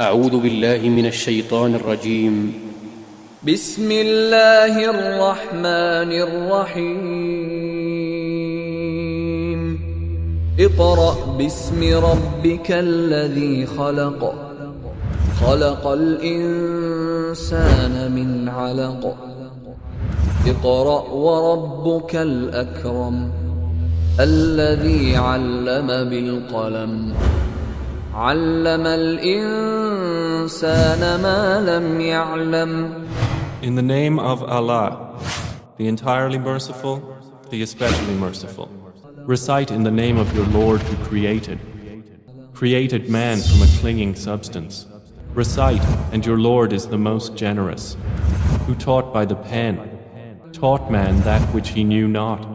أعوذ بالله من الشيطان الرجيم بسم الله الرحمن الرحيم اقرأ باسم ربك الذي خلق خلق الإنسان من علق اقرأ وربك الأكرم الذي علم بالقلم علم الإنسان ما لم يعلم. In the name of Allah, the entirely merciful, the especially merciful. Recite in the name of your Lord who created man from a clinging substance. Recite, and your Lord is the most generous, who taught by the pen, taught man that which he knew not.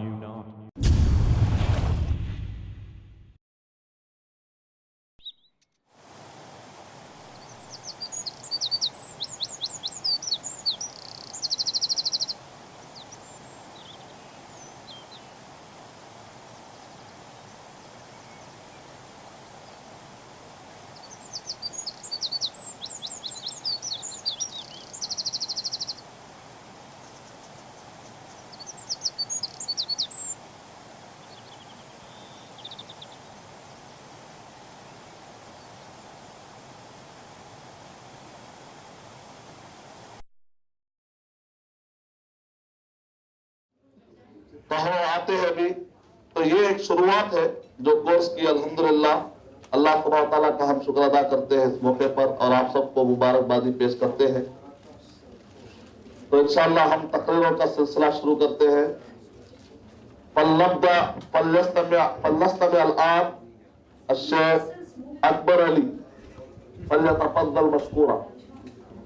तो हम आते हैं अभी, तो ये एक शुरुआत है जो कोर्स की। अल्हम्दुलिल्लाह, अल्लाह सुब्हानहू व तआला का हम शुक्र अदा करते हैं इस मौके पर और आप सबको मुबारकबादी पेश करते हैं। तो इंशाअल्लाह हम तकरीरों का सिलसिला शुरू करते हैं। शेख अकबर अली फल्यतफद्दल मशकूरा।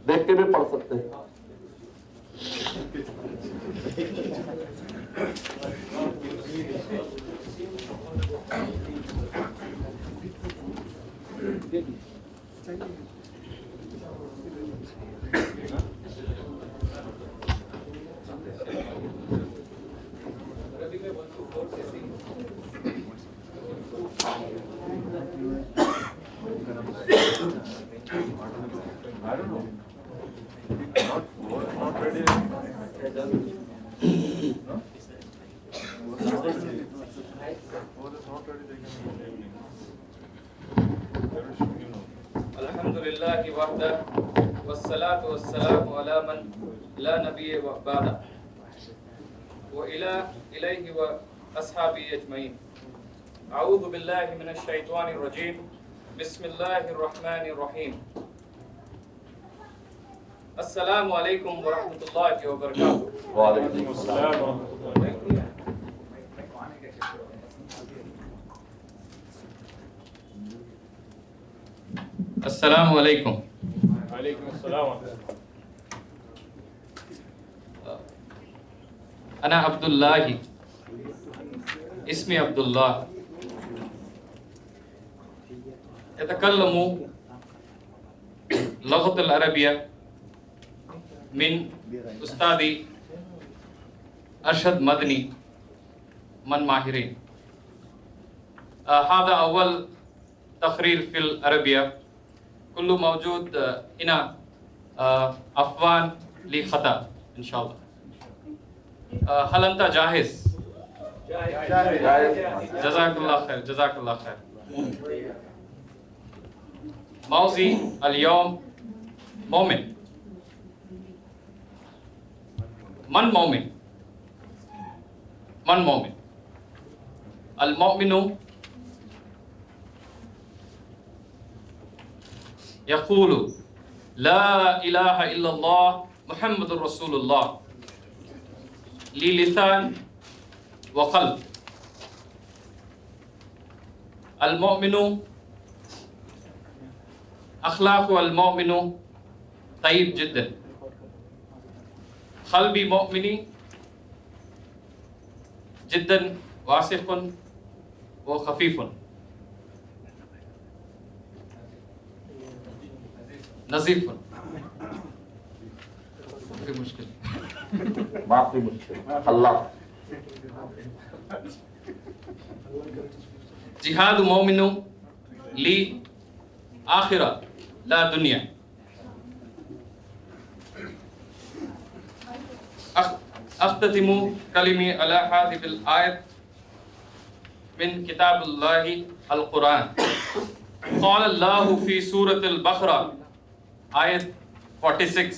देख के भी पढ़ सकते हैं। Alhamdulillah wahda wassalatu wassalamu ala man la nabiyya ba'da wa ilayhi wa ashabi ajma'in. A'udhu billahi minash shaitanir rajim. Bismillahir rahmanir rahim. Assalamu alaikum wa rahmatullahi wa barakatuh. Wa alaikum assalam wa rahmatullahi. Assalamu alaikum. Alaikum assalam. Ana Abdullahi. Ismi Abdullah. Yatakallamu Lughat al-Arabiyya min Ustadi Arshad Madani man Mahirin. هذا أول تقرير في العربية. كله موجود هنا أفوان لخطأ إن شاء الله. هل أنت جاهز؟ جزاك الله خير جزاك الله خير. موضوع اليوم مؤمن. من مؤمن؟ من مؤمن؟ المؤمن يقول لا إله إلا الله محمد رسول الله للسان وقلب. المؤمن أخلاق المؤمن طيب جدا. قلبي مؤمني جدا واثق وخفيف نظيف. في مشكلة ما في مشكلة. الله. جهاد مؤمن لي آخرة لا دنيا. أختتم كلمي على هذه الآية من كتاب الله القرآن. قال الله في سورة البقرة آية 46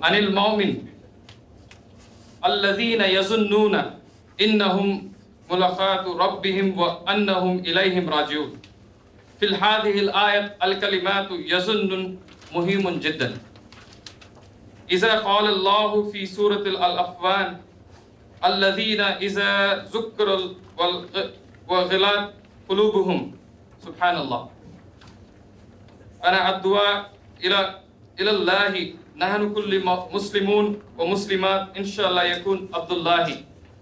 عن المؤمن الذين يظنون إنهم ملاقاتو ربهم وأنهم إليهم راجعون. في هذه الآية الكلمات يظن مهم جدا. إذا قال الله في سورة الأنفال الذين إذا ذكر وغلت قلوبهم سبحان الله. أنا الدعاء إلى الله نحن كل مسلمون ومسلمات إن شاء الله يكون عبد الله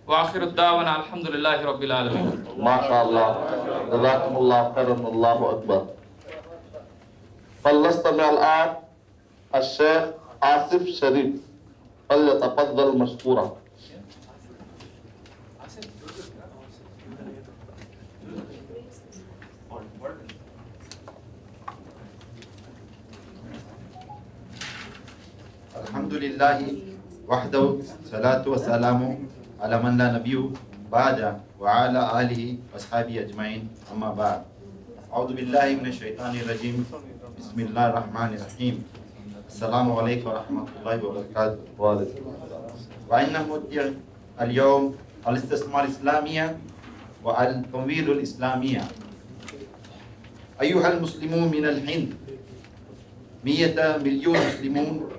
وآخر الدعوانا الحمد لله رب العالمين. ما شاء الله جزاكم الله خيرا الله أكبر. فلنستمع الآن الشيخ آصف شريف فليتفضل مشكورا. Alhamdulillah wahdahu salatu wassalamu ala man la nabiyyu ba'da wa ala alihi wa ashabihi ajma'in amma ba'd. A'udhu billahi minash shaitanir rajim. Bismillahir rahmanir rahim. Assalamu alaykum wa rahmatullahi wa barakatuh. Wa alaykum وإن مدعي اليوم الاستثمار الإسلامية والتمويل الإسلامية. أيها المسلمون من الهند، 100 مليون مسلمون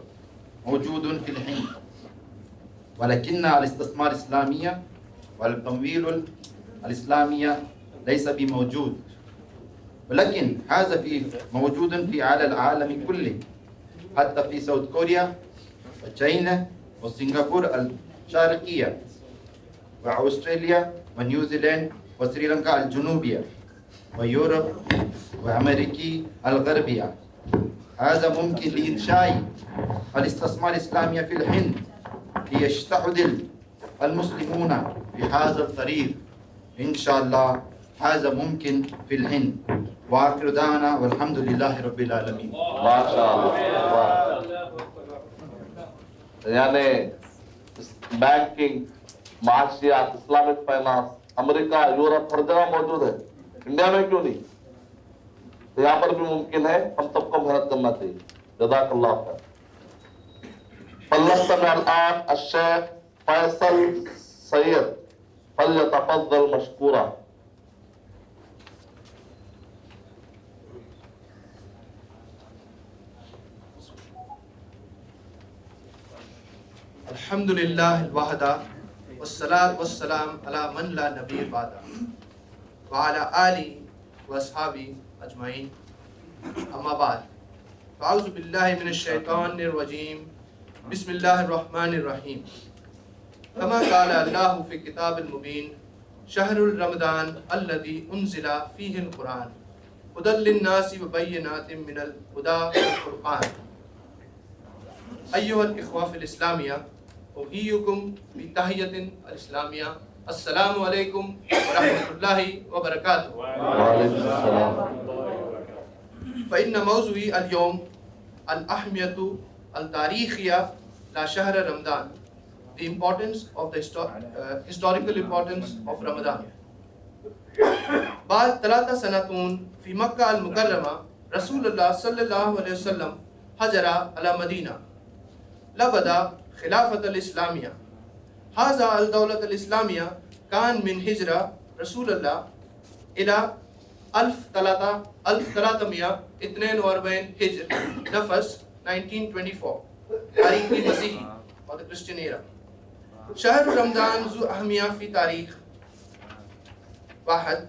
موجود في الهند، ولكن الاستثمار الإسلامية والتمويل الإسلامية ليس بموجود، ولكن هذا موجود في على العالم كله، حتى في ساوث كوريا وتشاينا وسنغافورة الشرقية وأستراليا ونيوزيلند وسريلانكا الجنوبية ويوروب وأمريكا الغربية. هذا ممكن لإنشاء الاستثمار الإسلامي في الهند ليستعد المسلمون في هذا الطريق إن شاء الله. هذا ممكن في الهند. وآخر دعوانا والحمد لله رب العالمين. ما شاء الله. यानी बैंकिंग, माशियात, इस्लामिक फाइनेंस अमेरिका, यूरोप हर जगह मौजूद है, इंडिया में क्यों नहीं? तो यहाँ पर भी मुमकिन है, हम सबको मेहनत करना चाहिए। जज़ाकल्लाह खैर। फलनस्तमिअ अलआन अश्शैख Faisal Syed फल्यतफद्दल मशकूरा। Alhamdulillah al-wahda wassalat wassalam ala man la nabiy ba'da wa ala alihi wa ashabi ajma'in amma ba'd. A'udhu billahi minash shaitanir rajim. Bismillahir rahmanir rahim. Kama qala Allahu fi kitabil mubin shahrul ramadan alladhi unzila fihi al-Quran hudan lin-nasi wa bayyinatin minal huda wal furqan. Ayyuha al-ikhwa fil islamiyya أحييكم بتحية الإسلامية. السلام عليكم ورحمة الله وبركاته. وعليكم السلام. فإن موضوعي اليوم الأهمية التاريخية لشهر رمضان. The importance of the historical importance of Ramadan. بعد 3 سنوات في مكة المكرمة رسول الله صلى الله عليه وسلم هجر على مدينة لبدا خلافة الإسلامية. هذا الدولة الإسلامية كان من هجرة رسول الله إلى 1342 هجر نفس 1924 تاريخ المسيحي or the Christian era. شهر رمضان ذو أهمية في تاريخ. 1.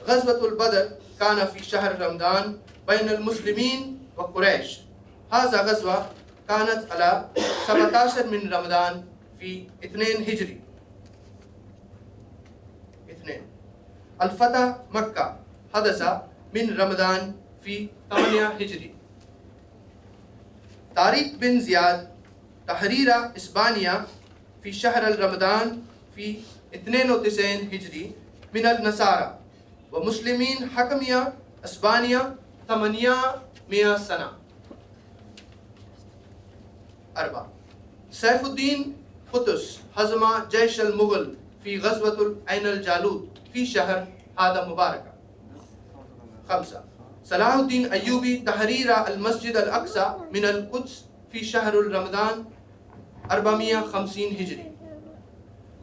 غزوة البدر كان في شهر رمضان بين المسلمين وقريش. هذا غزوة كانت على 17 من رمضان في 2 هجري. 2. الفتح مكة حدث من رمضان في 8 هجري. طارق بن زياد تحرير إسبانيا في شهر رمضان في 92 هجري من النصارى ومسلمين حكمية اسبانيا 800 سنة. 4. سيف الدين قطز هزم جيش المغل في غزوة عين الجالوت في شهر هذا مبارك. 5. صلاح الدين أيوبي تحرير المسجد الأقصى من القدس في شهر رمضان 450 هجري.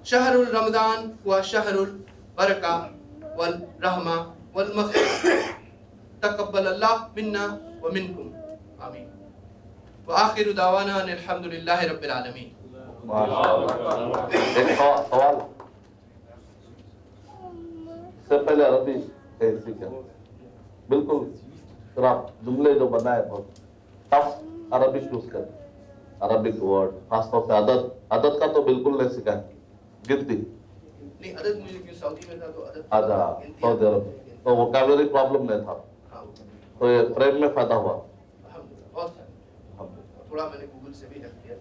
شهر رمضان هو شهر البركة والرحمة والمغفرة. تقبل الله منا ومنكم آمين. وآخر دعوانا أن الحمد لله رب العالمين. एक सवाल से पहले अरबी कैसी क्या बिल्कुल फिर आप जुमले जो बनाए बहुत टफ अरबिक यूज कर अरबिक वर्ड खासतौर से अदद का तो बिल्कुल नहीं सिखाए गिनती नहीं अदद मुझे क्यों सऊदी में था तो अदद आजा सऊदी अरब तो वोकैबुलरी प्रॉब्लम नहीं था तो ये फ्रेम में फायदा हुआ बहुत थोड़ा मैंने गूगल से भी हेल्प किया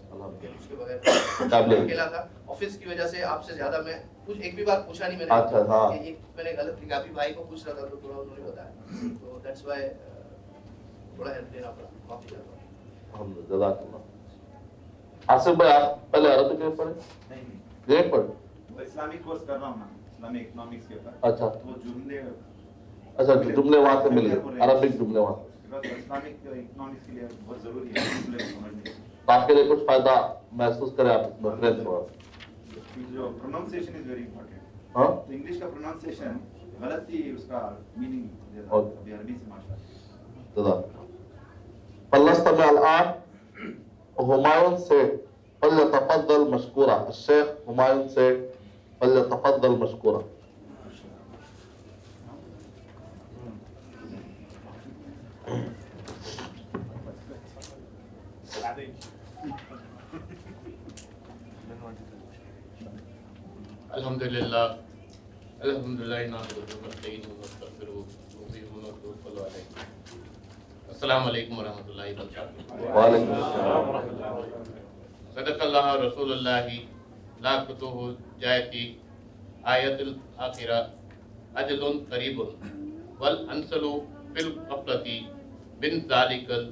उसके बगैर अकेला था ऑफिस की वजह से आपसे ज्यादा मैं कुछ एक भी बार पूछा नहीं मैंने अच्छा हाँ एक मैंने गलत लिखा अभी भाई को पूछ रहा था तो थोड़ा उन्होंने बताया तो दैट्स व्हाई थोड़ा हेल्प देना पड़ा माफी चाहता हूं जज़ाकल्लाह। आसिफ भाई आप पहले अरबी में पढ़े नहीं ये पढ़े इस्लामिक कोर्स कर रहा हूँ मैं इस्लामिक इकोनॉमिक्स के ऊपर अच्छा वो जुमले अच्छा जुमले वहां से मिल गए अरबिक जुमले वहां इस्लामिक इकोनॉमिक्स के लिए बहुत जरूरी है जुमले समझने तो आपके लिए कुछ फायदा महसूस करें आप इसमें फ्रेंच वर्ड जो प्रोनाउंसिएशन इज वेरी इंपॉर्टेंट हाँ तो इंग्लिश का प्रोनाउंसिएशन गलत ही उसका मीनिंग देता है अभी अरबी से माशाल्लाह फलस्तम अल-आन हुमायूं से फल्यतफद्दल मशकूरा शेख हुमायूं से फल्यतफद्दल मशकूरा अल्हम्दुलिल्लाह नहमदुहु व नस्तईनुहु व नस्तगफिरुहु व नतवक्कलु अलैहि। अस्सलामु अलैकुम व रहमतुल्लाहि व बरकातुहू। व अलैकुम अस्सलाम व रहमतुल्लाह। सदक़ल्लाह रसूलुल्लाहि ला कुतुहु जायति आयतुल आखिरा अजलुन करीबुन वल अंसलु फिल ग़फ़लति बिन ज़ालिकल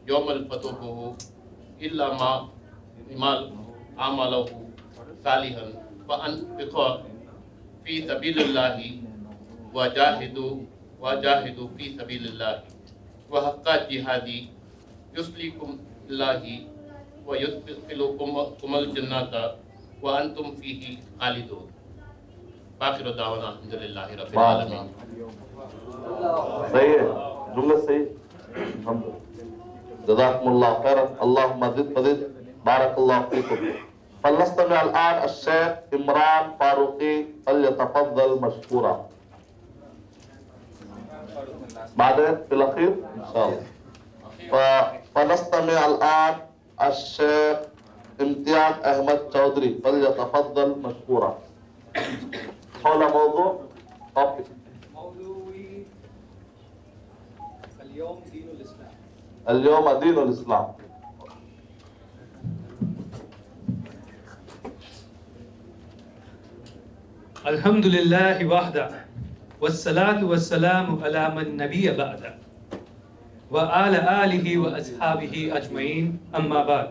यौमल फतुहुहु इल्ला मा इमाल आमलहु सालिहन फ़अनफ़िक़ू फ़ी सबीलिल्लाहि वजाहिदू फ़ी सबीलिल्लाहि व हक़्क़ा जिहादी युस्लिकुमुल्लाहि व युदखिलुकुमुल जन्नता व अंतुम फ़ीही ख़ालिदून। आखिर दावाना अल्हम्दुलिल्लाहि रब्बिल आलमीन। सही है जुमले सही जज़ाकुमुल्लाह खैरन अल्लाहुम्मा ज़िद फ़ज़िद बारकल्लाहु फ़ीकुम। फलस्तम अल-आन अश-शेख इमरान फारूकी फल्यतफद्दल मशकूरा बादे फिल अखीर इंशाअल्लाह। फलस्तम अल-आन अश-शेख इम्तियाज अहमद चौधरी फल्यतफद्दल मशकूरा। हौला मौज़ू टॉपिक اليوم دين الإسلام। Alhamdulillah wahda wassalatu wassalamu ala man nabiyya ba'da wa ala alihi wa ashabihi ajma'in amma ba'd.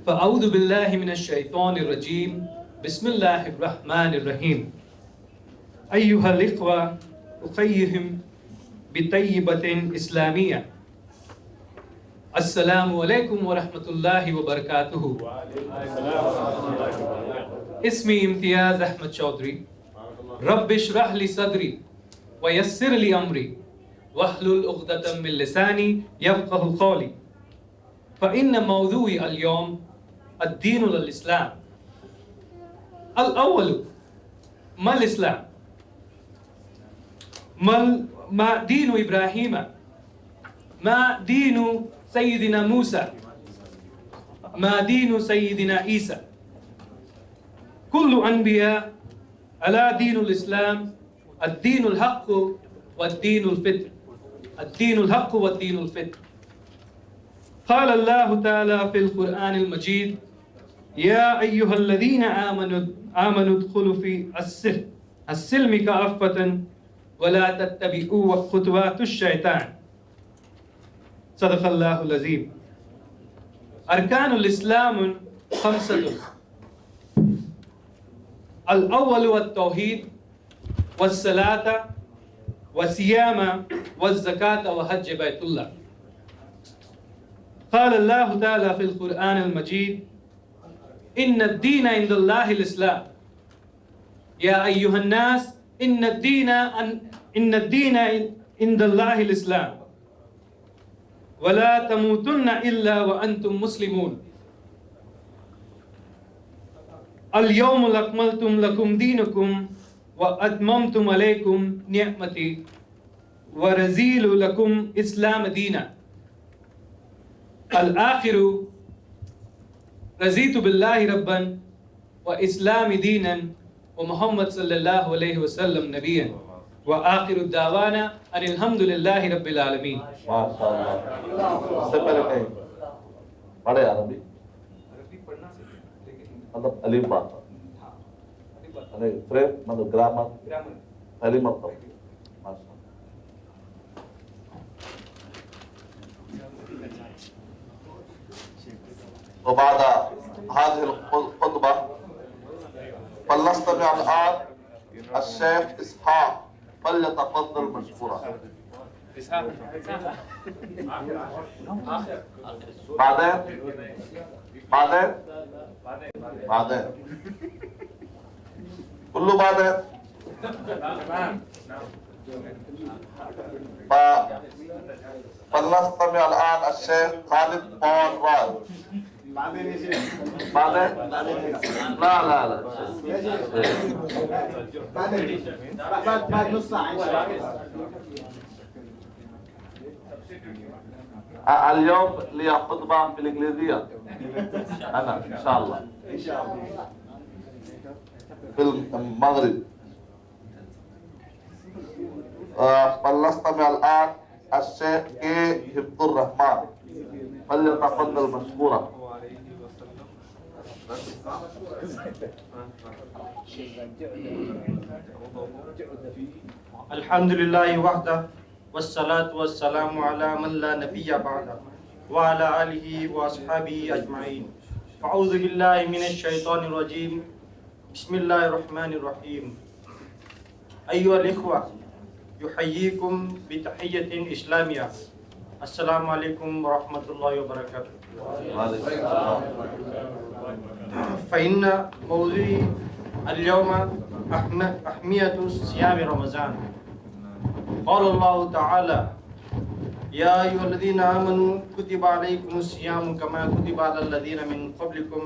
Fa'udhu billahi minash shaitanir rajim. Bismillahir rahmanir rahim. Ayyuhal ikhwa ukhayyihim bitayyibatin islamiyya. Assalamu alaikum wa rahmatullahi wa barakatuhu. इसमी Imtiaz Ahmad Chaudhary रब्बिश रह ली सदरी व यस्सिर ली अमरी वहलुल उक़दतम मिन लिसानी यफ़क़हु क़ौली फ़इन्न मौज़ूई अल-यौम अद-दीनु अल-इस्लाम। अल-अव्वलु मल इस्लाम मा दीनु इब्राहीम मा दीनु सय्यिदिना मूसा मा दीनु सय्यिदिना ईसा। कुल्लु अनबिया अला दीनुल इस्लाम अद-दीनुल हक़्क़ वद-दीनुल फ़ित्र अद-दीनुल हक़्क़ वद-दीनुल फ़ित्र। क़ाल अल्लाहु तआला फ़िल क़ुरआनिल मजीद या अय्युहल्लज़ीना आमनु उदखुलू फी अस्सिल्मि काफ़्फ़तन वला तत्तबिऊ खुतवातुश शैतान। सदक़ल्लाहुल अज़ीम। अरकानुल इस्लाम खम्सतुन। अल अव्वलु अत-तौहीद वस्सलाता वसियामा वज़्ज़काता व हज्ज बैतुल्लाह। क़ाल अल्लाहु तआला फ़िल क़ुरआनिल मजीद इन्नद-दीन इंदल्लाहिल इस्लाम या अय्युहन्नास इन्नद-दीन इंदल्लाहिल इस्लाम वला तमूतुन्ना इल्ला व अंतुम मुस्लिमून। अल यौम अकमलतु लकुम दीनुकुम व अतममतु अलैकुम निअमती व रज़ीलु लकुम इस्लाम दीना। अल आखिरु रज़ीतु बिल्लाहि रब्बन व इस्लामी दीनन व मुहम्मद सल्लल्लाहु अलैहि वसल्लम नबिय्यन व आखिरु दावाना अनिल हम्दुलिल्लाहि रब्बिल आलमीन। माशाअल्लाह। इससे पहले कहीं पढ़े अरबी मतलब अलीफ बात अरे फ्रेम मतलब ग्रामर पहली मरतबा माशाअल्लाह। तो बाद हाज़िल खुतबा फलनस्तमिअ अल-आन अश-शेख इसहाक फल्यतफ़द्दल मशकूरा। बादे कुल्लू बादे फलनस्तमिअ अल-आन अश-शेख खालिद पॉल राज। बादे ला ला ला بعد نص ساعة إن شاء الله. اليوم لي خطبة بالإنجليزية أنا إن شاء الله في المغرب. فلنستمع الآن الشيخ حفظ الرحمن فليتفضل مشكورا. अल्हम्दुलिल्लाह वहदा वस्सलातु वस्सलामु अला मन ला नबिय्य बअदा व अला आलिहि व अस्हाबिहि अजमाइन। अऊज़ु बिल्लाहि मिनश शैतानिर रजीम। बिस्मिल्लाहिर रहमानिर रहीम। अय्युहल इख्वा युहय्यिकुम बितहिय्यतिन इस्लामिया। अस्सलामु अलैकुम व रहमतुल्लाहि व बरकातुहू। फ़इन्न मौज़ूई अल-यौम अहमियतु सियाम रमज़ान। क़ाल अल्लाहु तआला या अय्युहल्लज़ीना आमनू कुतिबा अलैकुमुस सियामु कमा कुतिबा अलल लज़ीना मिन क़ब्लिकुम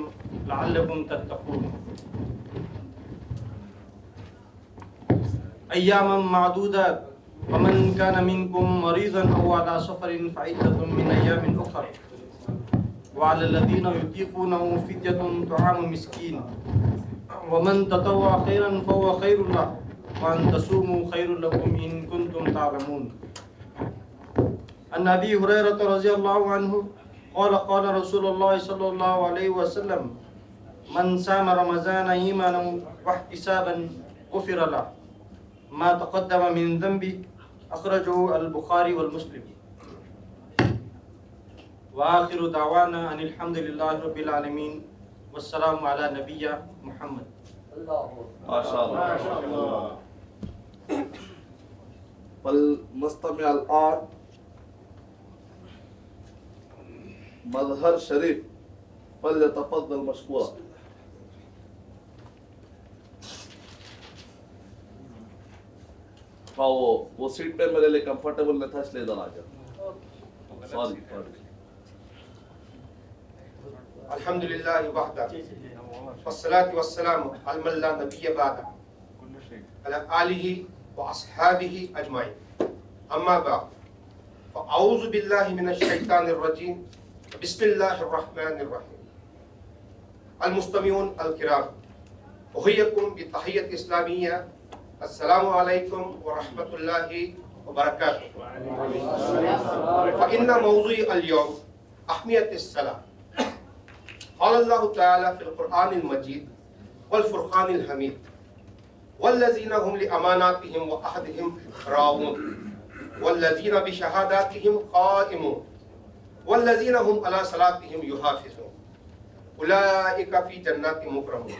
लअल्लकुम तत्तक़ून। अय्यामम मादूदात फमन काना मिनकुम मरीज़न अव अला सफ़रिन फ़इद्दतुम मिन अय्यामिन उख़र व अलल लज़ीना युतीक़ूनहु फ़िद्यतुन तुआमु मिस्कीन वमन ततव्वा खैरन फहुवा खैरुल लह व अन तसूमू खैरुल लकुम इन कुंतुम तालमून। अन अबी हुरैरा रज़ियल्लाहु अन्हु क़ाल क़ाल रसूलुल्लाह सल्लल्लाहु अलैहि वसल्लम मन साम रमज़ान ईमानन व इह्तिसाबन गुफ़िर लह मा तक़द्दम मिन ज़ंबि। अख़रजहु अल-बुख़ारी वल मुस्लिम। व आख़िरु दावाना अनिल हम्दुलिल्लाहि रब्बिल आलमीन वस्सलामु अला नबिय्या मुहम्मद। माशाअल्लाह। फलनस्तमिअ अल-आन मज़हर शरीफ फल्यतफ़द्दल मशकूरा। वो सीट पे मेरे लिए कंफर्टेबल न था इसलिए इधर आ गया। सॉरी। अल्हम्दुलिल्लाह वहदा वस्सलातु वस्सलामु अला मन ला नबिय्य बअदा अला आलिहि व अस्हाबिहि अजमाइन। अम्मा बाद फ़अऊज़ु बिल्लाहि मिनश शैतानिर रजीम। बिस्मिल्लाहिर रहमानिर रहीम। अल मुस्तमिऊन अल किराम उहय्यकुम बितहिय्यति इस्लामिय्या। अस्सलामु अलैकुम व रहमतुल्लाहि व बरकातुहू। फ़इन्न मौज़ूई अल-यौम अहमियतिस सलाह। قال الله تعالى في القرآن المجيد والفرقان الحميد والذين هم لأماناتهم وعهدهم راعون والذين بشهاداتهم قائمون والذين هم على صلاتهم يحافظون أولئك في جنات مكرمون.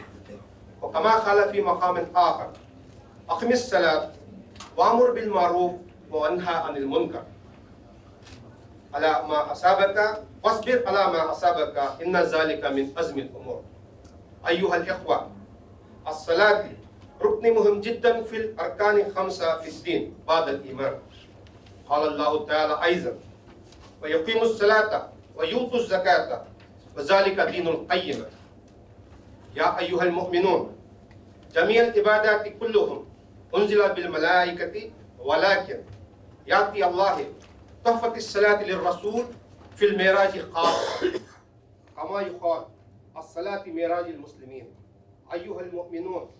وكما قال في مقام آخر أقم الصلاة وأمر بالمعروف وانهى عن المنكر على ما أصابك واصبر على ما أصابك إن ذلك من عزم الأمور. أيها الإخوة، الصلاة ركن مهم جدا في الأركان الخمسة في الدين بعد الإيمان. قال الله تعالى أيضا ويقيموا الصلاة ويؤتوا الزكاة وذلك دين القيمة. يا أيها المؤمنون، جميع العبادات كلهم أنزل بالملائكة ولكن يأتي الله تحفة الصلاة للرسول في المعراج خاصة كما يقال الصلاة معراج المسلمين. أيها المؤمنون،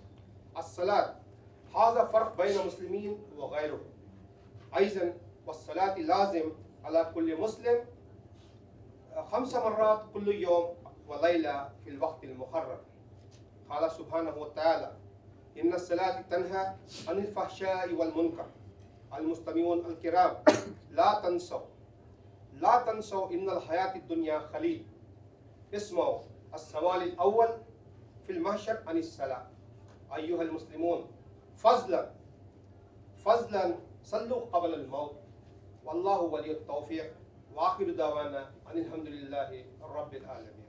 الصلاة هذا فرق بين المسلمين وغيرهم. أيضا والصلاة لازم على كل مسلم 5 مرات كل يوم وليلة في الوقت المحرم. قال سبحانه وتعالى إن الصلاة تنهى عن الفحشاء والمنكر. المستمعون الكرام، لا تنسوا إن الحياة الدنيا خليل. اسمعوا السؤال الأول في المحشر عن الصلاة. أيها المسلمون، فضلا صلوا قبل الموت والله ولي التوفيق. وآخر دعوانا أن الحمد لله رب العالمين.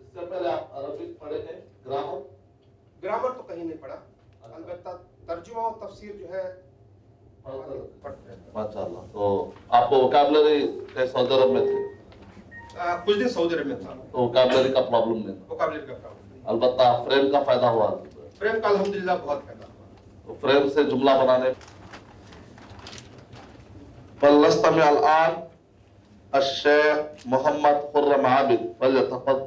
इससे पहले आप अरबिक पढ़े हैं, ग्रामर तो कहीं नहीं पढ़ा, अलबत्ता तर्जुमा और तफसीर जो है माशाअल्लाह। तो आपको वोकैबुलरी के सऊदी अरब में थे? कुछ दिन सऊदी अरब में था। तो वोकैबुलरी का प्रॉब्लम नहीं? वोकैबुलरी का प्रॉब्लम, अलबत्ता फ्रेम का फायदा हुआ। फ्रेम का अल्हम्दुलिल्लाह बहुत फायदा हुआ। तो फ्रेम से जुमला बनाने फलस्तमी अल-आन अश-शेख मोहम्मद खुर्रम आबिद फलयतफद्दल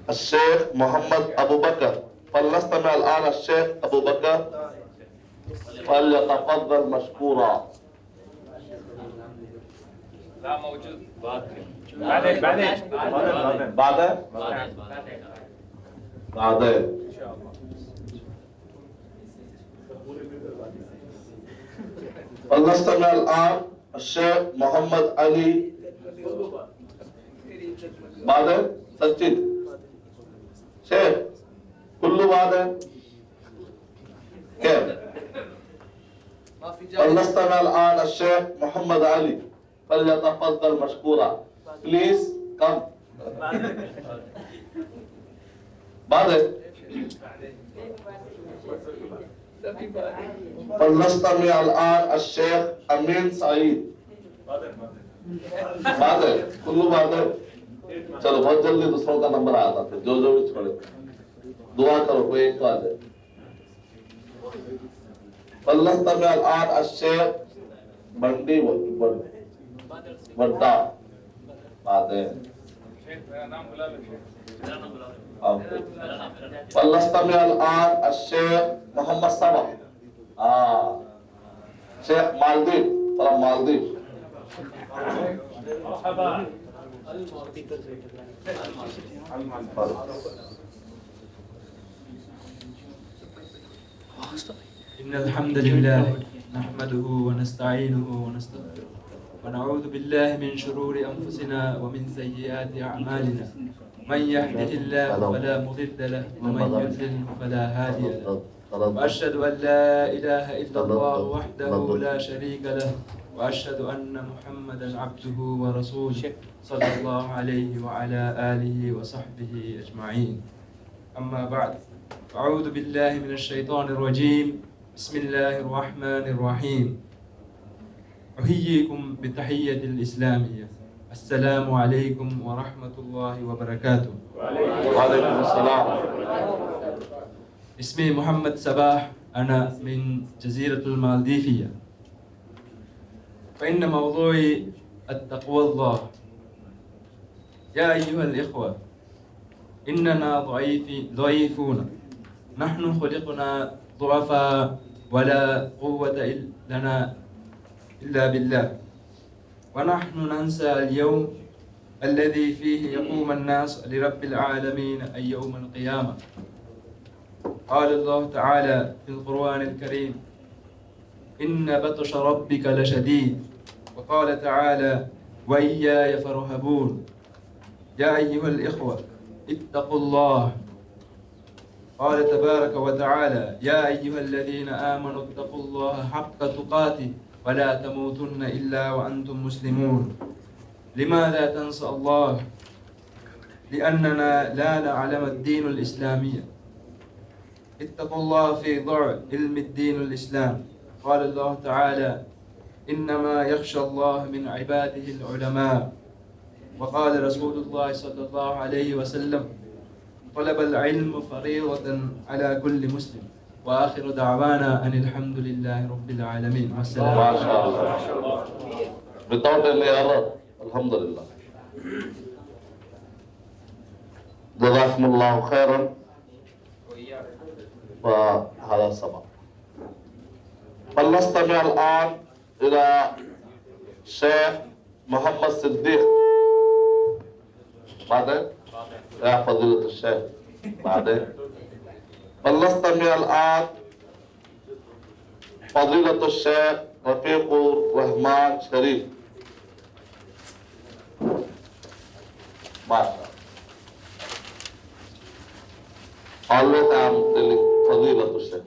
الشيخ محمد أبو بكر فلنستمع الآن الشيخ أبو بكر فليتفضل مشكورا. لا موجود. بعدين فلنستمع الآن الشيخ محمد علي بعدين سجد شيخ كله بعدين كيف؟ فلنستمع الآن الشيخ محمد علي فليتفضل مشكورا. Please come. بعدين فلنستمع الآن الشيخ أمين سعيد بعدين كله بعدين. चलो बहुत जल्दी दूसरों का नंबर आया था, फिर जो भी छोड़े दुआ करो कोई एक आ जाए. फलनस्तमी अल-आन अश-शेख बंडी वड्डा बादे. फलनस्तमी अल-आन अश-शेख मोहम्मद सबा शेख मालदीव फ्रॉम मालदीव. إن الحمد لله نحمده ونستعينه ونستغفره ونعوذ بالله من شرور أنفسنا ومن سيئات أعمالنا. من يهده الله فلا مضل له ومن يضلل فلا هادي له. وأشهد أن لا إله إلا الله وحده لا شريك له وأشهد أن محمدا عبده ورسوله صلى الله عليه وعلى آله وصحبه أجمعين. أما بعد، أعوذ بالله من الشيطان الرجيم. بسم الله الرحمن الرحيم. أحييكم بتحية الإسلامية. السلام عليكم ورحمة الله وبركاته. وعليكم السلام. اسمي محمد صباح، أنا من جزيرة المالديفية. فإن موضوعي التقوى الله. يا أيها الإخوة، إننا ضعيفون نحن خلقنا ضعفاء ولا قوة لنا إلا بالله ونحن ننسى اليوم الذي فيه يقوم الناس لرب العالمين أي يوم القيامة. قال الله تعالى في القرآن الكريم إن بطش ربك لشديد وقال تعالى وإياي فارهبون يا أيها الإخوة اتقوا الله. قال تبارك وتعالى يا أيها الذين آمنوا اتقوا الله حق تقاته ولا تموتن إلا وأنتم مسلمون. لماذا تنسى الله؟ لأننا لا نعلم الدين الإسلامي. اتقوا الله في ضع علم الدين الإسلام. قال الله تعالى إنما يخشى الله من عباده العلماء. وقال رسول الله صلى الله عليه وسلم طلب العلم فريضة على كل مسلم. وآخر دعوانا أن الحمد لله رب العالمين. والسلام. ما شاء الله. Without any error. Alhamdulillah. Jazakumullahu khairan. وهذا سبق. فلنستمع الآن إلى الشيخ محمد صديق. بعدين يا فضيلة الشيخ بعدين. فلنستمع الآن فضيلة الشيخ رفيق الرحمن شريف. ما شاء الله. Always I am telling فضيلة الشيخ.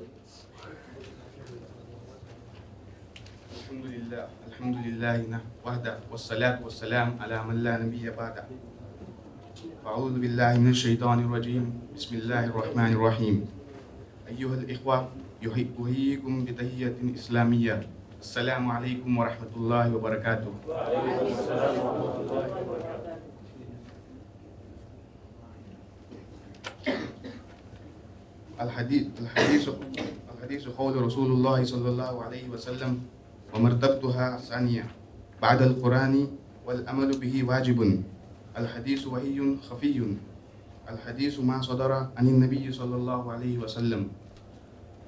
الحمد لله وحده والصلاة والسلام على من لا نبي بعده. أعوذ بالله من الشيطان الرجيم. بسم الله الرحمن الرحيم. أيها الإخوة أحييكم بتحية إسلامية. السلام عليكم ورحمة الله وبركاته. الحديث قول رسول الله صلى الله عليه وسلم ومرتبتها ثانية بعد القرآن والأمل به واجب. الحديث وحي خفي. الحديث ما صدر عن النبي صلى الله عليه وسلم.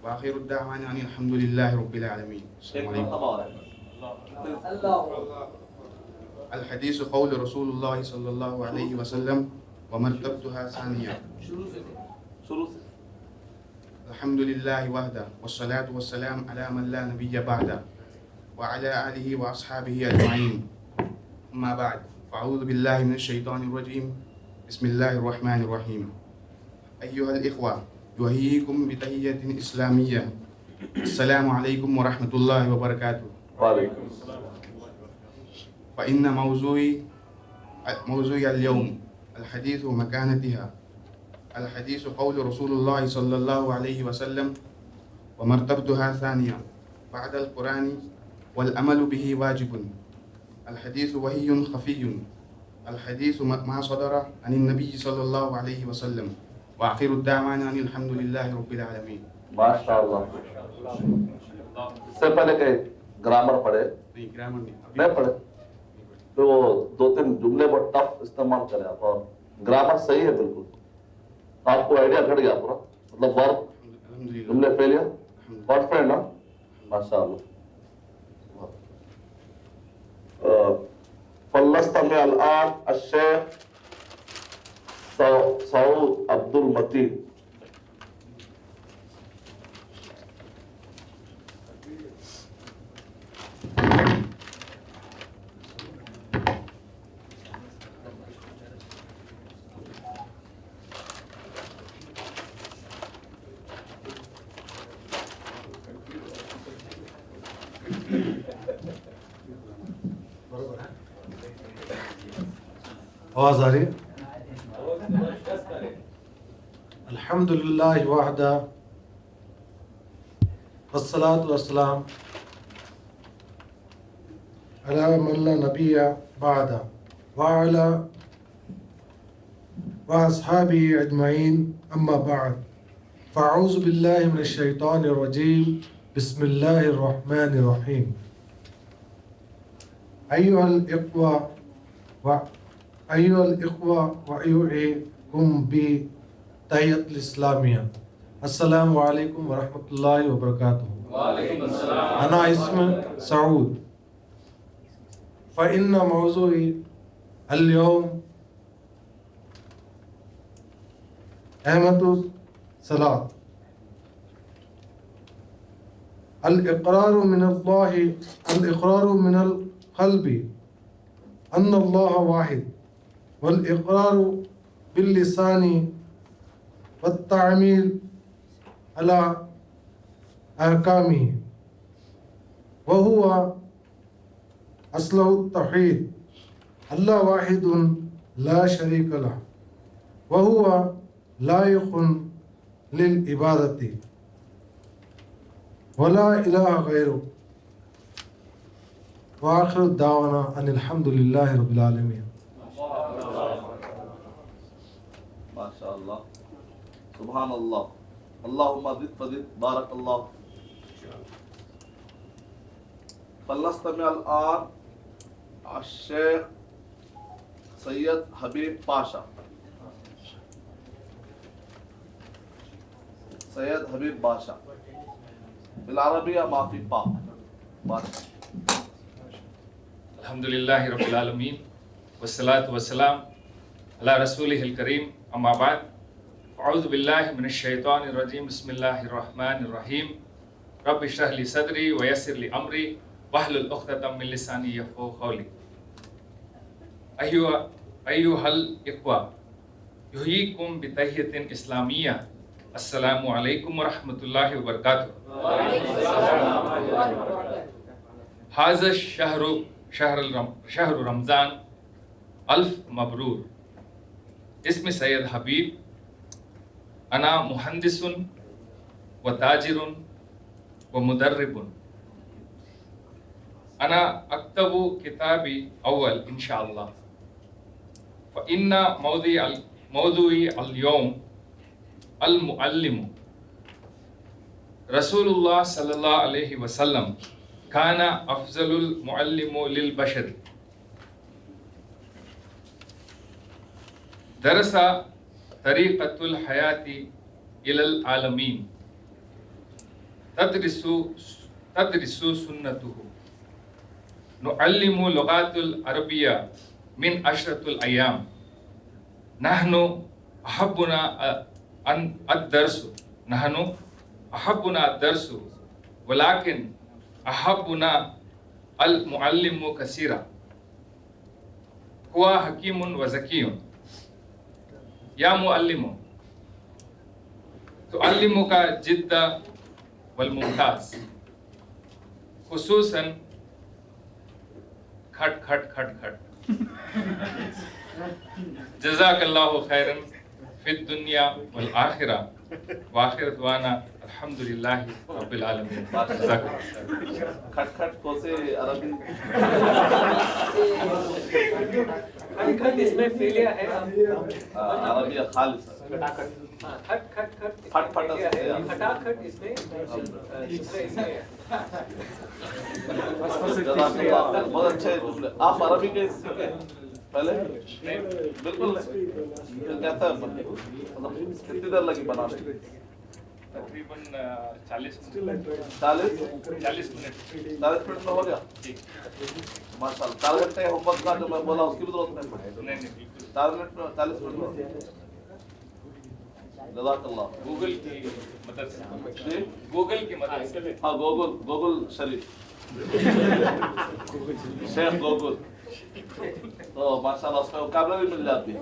وآخر الدعوانا أن الحمد لله رب العالمين. السلام عليكم. الحديث قول رسول الله صلى الله عليه وسلم ومرتبتها ثانية. الحمد لله وحده والصلاة والسلام على من لا نبي بعده وعلى آله وأصحابه أجمعين. أما بعد فأعوذ بالله من الشيطان الرجيم. بسم الله الرحمن الرحيم. أيها الإخوة أحييكم بتحية إسلامية. السلام عليكم ورحمة الله وبركاته. وعليكم السلام. فإن موضوع اليوم الحديث ومكانتها. الحديث قول رسول الله صلى الله عليه وسلم ومرتبتها ثانية بعد القرآن والأمل به واجب. الحديث وحي خفي. الحديث ما صدر عن النبي صلى الله عليه وسلم. وآخر الدعوانا أن الحمد لله رب العالمين. ما شاء الله. इससे पहले कहीं ग्रामर पढ़े? नहीं, ग्रामर नहीं पढ़े। तो दो तीन जुमले बहुत टफ इस्तेमाल करें आप और ग्रामर सही है बिल्कुल। आपको आइडिया घट गया पूरा, मतलब वर्ब जुमले फेलियर कॉन्फिडेंट ना, माशाअल्लाह। फलनस्तमिअ अलआन अश्शेख सऊद अब्दुल मतीन। आवाज आ रही है? अल्हम्दुलिल्लाह वहदा वस्सलातु वस्सलाम अला मन ला नबिय्य बअदा व अला व अस्हाबी अजमईन अम्मा बअद फ़अऊज़ु बिल्लाहि मिनश शैतानिर रजीम बिस्मिल्लाहिर रहमानिर रहीम। अय्युहल इख्वा व बि तहियतुल इस्लामिया। अस्सलामु अलैकुम व रहमतुल्लाहि व बरकातुहू। वालेकुम अस्सलाम। अना इस्म सऊद फ़इन्न मौज़ूई अल-यौम अहमदुस सलात अल-इक़रारु मिनल्लाहि अल-इक़रारु मिनल क़ल्बि अन्नल्लाह वाहिद वल इक़रारु बिल लिसानी वत तामील अला अहकामिही व हुवा अस्लुत तौहीद अल्लाह वाहिदुन ला शरीक लहु व हुवा लाइक़ुन लिल इबादती वला इलाहा गैरुहु व आखिरु दावाना अनिल हम्दुलिल्लाहि रब्बिल आलमीन। माशाअल्लाह, सुभानअल्लाह, अल्लाहुम्मा ज़िद फ़ज़िद, बारकल्लाह। फलनस्तमिअ अल-आन अश-शेख सैयद हबीब पाशा। सैयद हबीब बाशा बिल अरबिया माफी पाक। अल्हम्दुलिल्लाहि रब्बिल आलमीन वस्सलातु वस्सलाम अला रसूलिहिल करीम, अम्मा बाद। अऊज़ु बिल्लाहि मिनश शैतानिर रजीम, बिस्मिल्लाहिर रहमानिर रहीम। रब्बि इश्रह ली सदरी व यस्सिर ली अमरी वहलुल उक़दतम मिन लिसानी यफ़क़हू क़ौली। अय्युहल इख़वा, युहय्यिकुम बितहियतिन इस्लामिया। अस्सलामु अलैकुम व रहमतुल्लाहि व बरकातुहू। हाज़ा शहरु रमज़ान अल्फ मबरूर। इसमें सैयद हबीब, अना मुहंदिसुन व ताजिरुन व मुदर्रिबुन। अना अक्तबु किताबी अव्वल इंशाअल्लाह। व इन्ना मौदूई अल-यौम अल-मुअल्लिमु। रसूलुल्लाह सल्लल्लाहु अलैहि वसल्लम काना अफजलुल मुअल्लिमु लिल बशर। दरसा तरीक़तुल हयाती इलल आलमीन। तदरिसु सुन्नतुहु। नुअल्लिमु लुगातुल अरबिया मिन अशरतुल अय्याम। नहनु अहब्बुना अद-दर्सु। नहनु अहब्बुना अद-दर्सु वलाकिन अहब्बुना अल-मुअल्लिमु कसीरा। हुवा हकीमुन व ज़कियुन। या मुअल्लिमु तुअल्लिमुका जिद्दा वल मुमताज़। खुसूसन खट खट खट खट। जज़ाकल्लाहु खैरन फिद दुनिया वल आखिरा व आखिर दवाना अल्हम्दुलिल्लाहि रब्बिल आलमीन। खट खट कोसे अरबी खट इसमें फेलियर है। अरबिया खालिस खट खट खट फट खटाखट इसमें दूसरे इसमें है। बहुत अच्छे जुमले। आप अरबी के सीखे पहले? बिल्कुल। कैसा मतलब कितनी देर लगी बनाने? तकरीबन 40 मिनट में हो गया। माशाअल्लाह। 4 घंटे होमवर्क का जो मैं बोला उसकी भी जरूरत नहीं। 4 मिनट में 40 मिनट में। जज़ाकल्लाह। गूगल की मदद से। गूगल की मदद से। हाँ, गूगल शरीफ शेख गूगल। तो माशाअल्लाह उसमें वोकैबुलरी मिल जाती है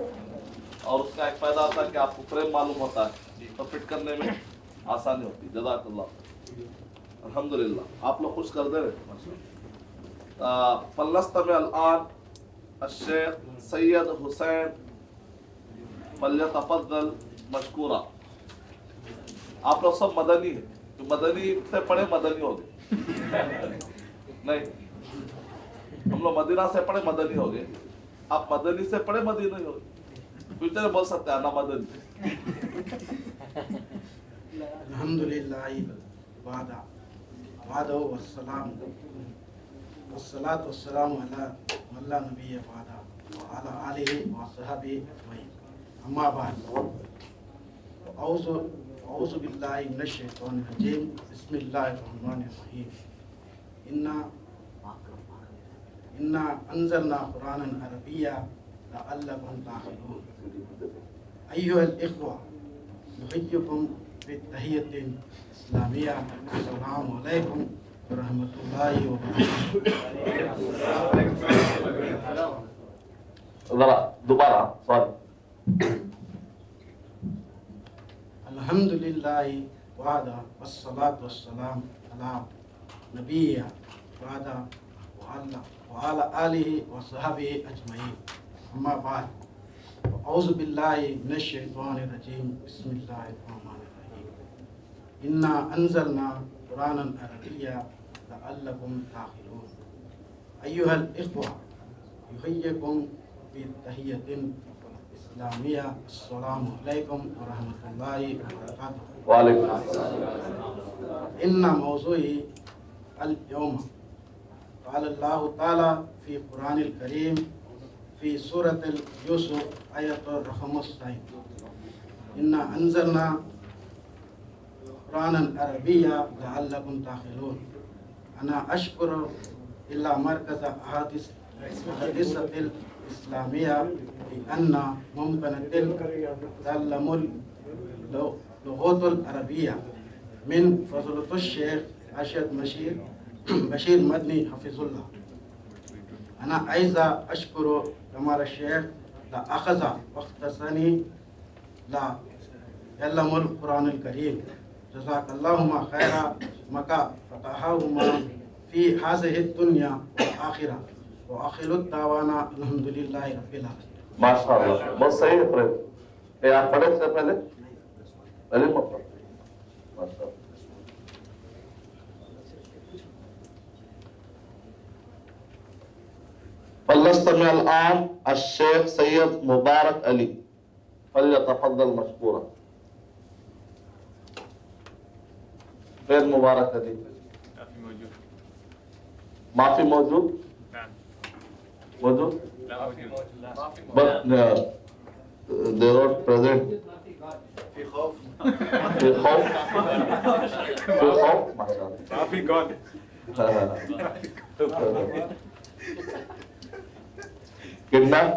और उसका एक फायदा होता है कि आपको फ्रेम मालूम होता है तो फिट करने में आसानी होती है। जज़ाकल्लाह। अल्हम्दुलिल्लाह। आप लोग खुश कर दे रहे। फलनस्तमिअ अल-आन अश-शेख सैयद हुसैन फल्यतफद्दल मशकूरा। आप लोग सब मदनी है, तो मदनी से पढ़े मदनी हो गए। नहीं, हम लोग मदीना से पढ़े मदनी हो गए। आप मदनी से पढ़े मदनी हो गए। फ्यूचर में बोल सकते हैं ना मदनी। अल्हम्दुलिल्लाह वादा वादा वस्सलाम वस्सलातु वस्सलामु अला मल्ला नबी वादा व अला आलिहि व सहाबी अजमईन। अम्मा बाद औज़ु बिल्लाहि मिनश शैतानिर रजीम बिस्मिल्लाहिर रहमानिर रहीम इन्ना अंज़लना क़ुरानन अरबिय्या लअल्लकुम ताक़िलून अय्युहल इख़्वा युहय्युकुम बित्तहिय्यतिन इस्लामिय्या अस्सलामु अलैकुम व रहमतुल्लाहि व बरकातुहू। दोबारा सॉरी। अल्हम्दुलिल्लाहि वहदा वस्सलातु वस्सलाम अला नबिय्या वहदा व अला आलिहि व सहाबिहि अजमईन अम्मा बाद औज़ु बिल्लाहि मिनश शैतानिर रजीम बिस्मिल्लाहिर रहमानिर रहीम इन्ना अंज़लना क़ुरानन अरबिय्या लअल्लकुम ताक़िलून अय्युहल इख़्वा युहय्युकुम बित्तहिय्यतिन इस्लामिय्या अस्सलामु अलैकुम व रहमतुल्लाहि व बरकातुहू। वालेकुम अस्सलाम। इन्ना मौज़ूई अल यौम क़ाल अल्लाहु ताला फ़ी क़ुरानिल करीम फ़ी सूरतिल यूसुफ आयतुर रक़मुस 9 इन्ना अंज़लना क़ुरानन अरबिय्या लअल्लकुम ताक़िलून अना अशकुरु इल्ला मरकज़ हदीसिल इस्लामिया अन्ना मुमकिनतिल तअल्लुमुल लुग़ातुल अरबिय्या मिन फ़ज़लतुश शेख अरशद बशीर मदनी हफ़िज़ुल्लाह। अना ऐज़ा अशकुरु कमाल शेख ला अख़ज़ा वख्तसनी ला यल्लमुल क़ुरानिल करीम जज़ाकल्लाहुमा खैरा मका फ़तहाहुमा फ़ी हाज़िहि दुनिया वल आखिरा व आखिरु दावाना अल्हम्दुलिल्लाहि रब्बिल आलमीन। माशाअल्लाह, बहुत सही है प्रेम। ये आप पढ़े से पहले मत पढ़ो। माशाअल्लाह। फलस्तमी अल-आन अश-शेख सैयद मुबारक अली फल्यतफद्दल मशकूरा। फिर मुबारक अली माफी मौजूद मौजूद but they are present في خوف माफी गॉड kidnap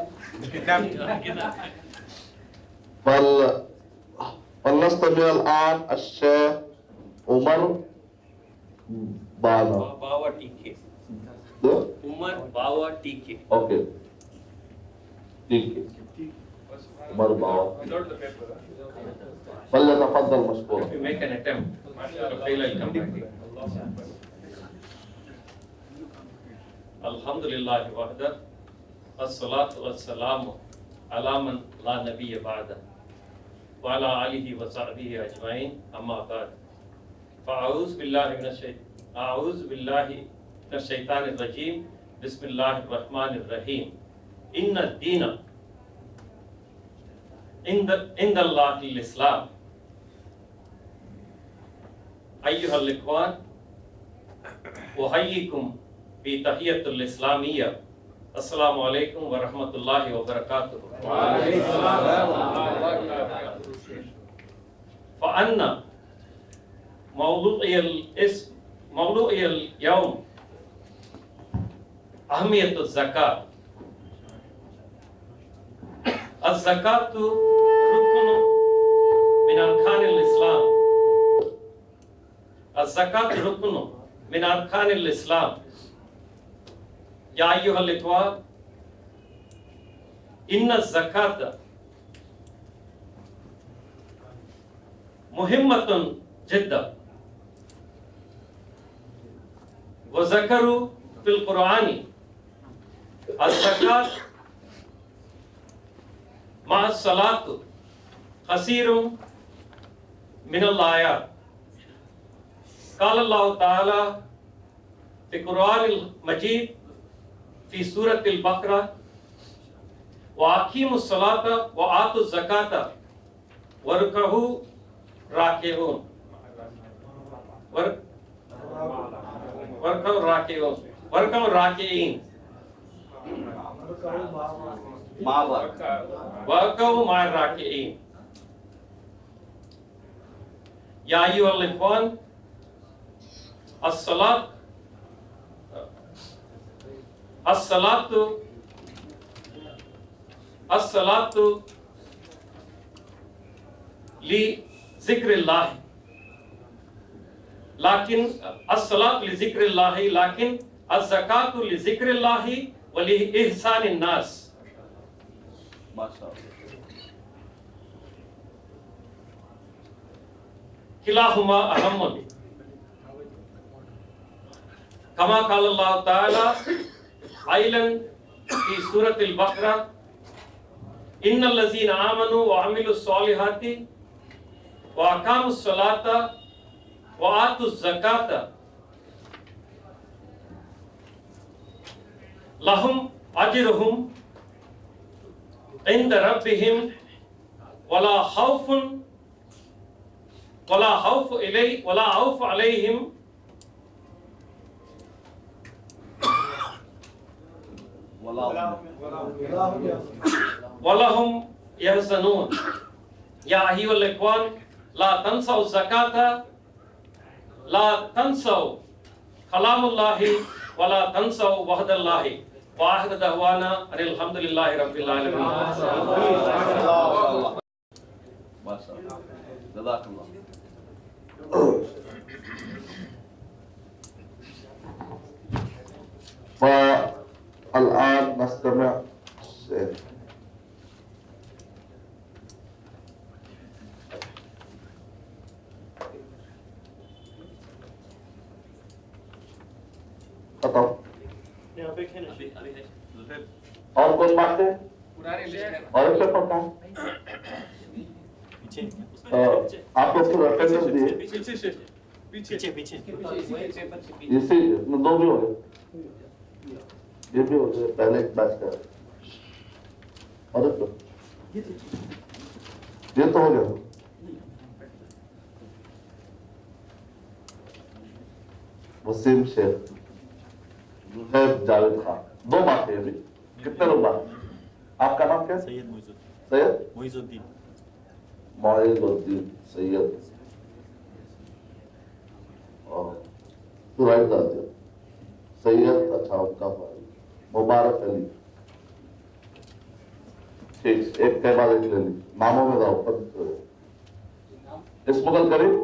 فلنستمع الآن الشيخ عمر बाला बावा टीके उमर बावा टीके ओके ठीक है उमर बावा فليتفضل مشكورا. If you make an attempt to fail, I'll come back. Alhamdulillah wahda wassalatu wassalamu ala man la nabiyya ba'da wa ala alihi wa sahbihi ajma'in amma ba'd. A'udhu billahi minash shaitanir rajim. Bismillahir rahmanir rahim. Inna ad-dina inda Allahi al-Islam. Ayyuhal ikhwan uhayyikum bi tahiyatul islamiyya. Assalamu alaikum wa rahmatullahi wa barakatuh. Wa alaykum assalam wa rahmatullahi. Fa anna mawdu'i al-yawm ahmiyatu az-zakat. Az-zakatu ruknu min arkan al-Islam. Az-zakat ruknu min arkan al-Islam. Ya ayyuhal ikhwan, inna az-zakata muhimmatun jiddan. Wa zakaru fil Qur'ani az-zakat ma'a as-salatu qasirun min al-ayat. قال الله تعالى في القرآن المجيد في سورة البقرة وأقيموا الصلاة وآتوا الزكاة واركعوا راكعون واركعوا راكعين warka'u ma'a raki'in. Ya ayyuhal ikhwan, as-salatu li zikrillah, lakin as-salatu li zikrillah, lakin az-zakatu li zikrillah wa li ihsanin nas. Kilahuma ahammun. Kama qala Allah Ta'ala ailan fi Surat al-Baqarah, innal lazina amanu wa amilus solihati wa aqamus salata wa atuz zakata lahum ajruhum inda rabbihim wala khawfun alayhim walahum yahzanun. Ya ayyuhal ikhwan, la tansaw zakata, la tansaw kalamullahi, wa la tansaw wahdallahi. Wa akhir da'wana alhamdulillahi rabbil alamin. والآن نستمع الشيخ. खत्म। और कौन बात है? और एक पढ़ता हूँ। आप लोग को रेफरेंस दिए। पीछे। इसी दो भी हो गए। ये भी हो गए, पहले एक बैच का। और एक तो ये तो हो गया। वसीम शेख, जुहैब जावेद खान, दो बातें अभी। कितने लोग बात? आपका नाम क्या? सैयद मोइजुद्दीन सैयद। और सुराइब दादी सैयद, अच्छा उनका भाई मुबारक अली। ठीक, एक के बाद एक ले ली। नामों में जाओ पर इस मुगल करीब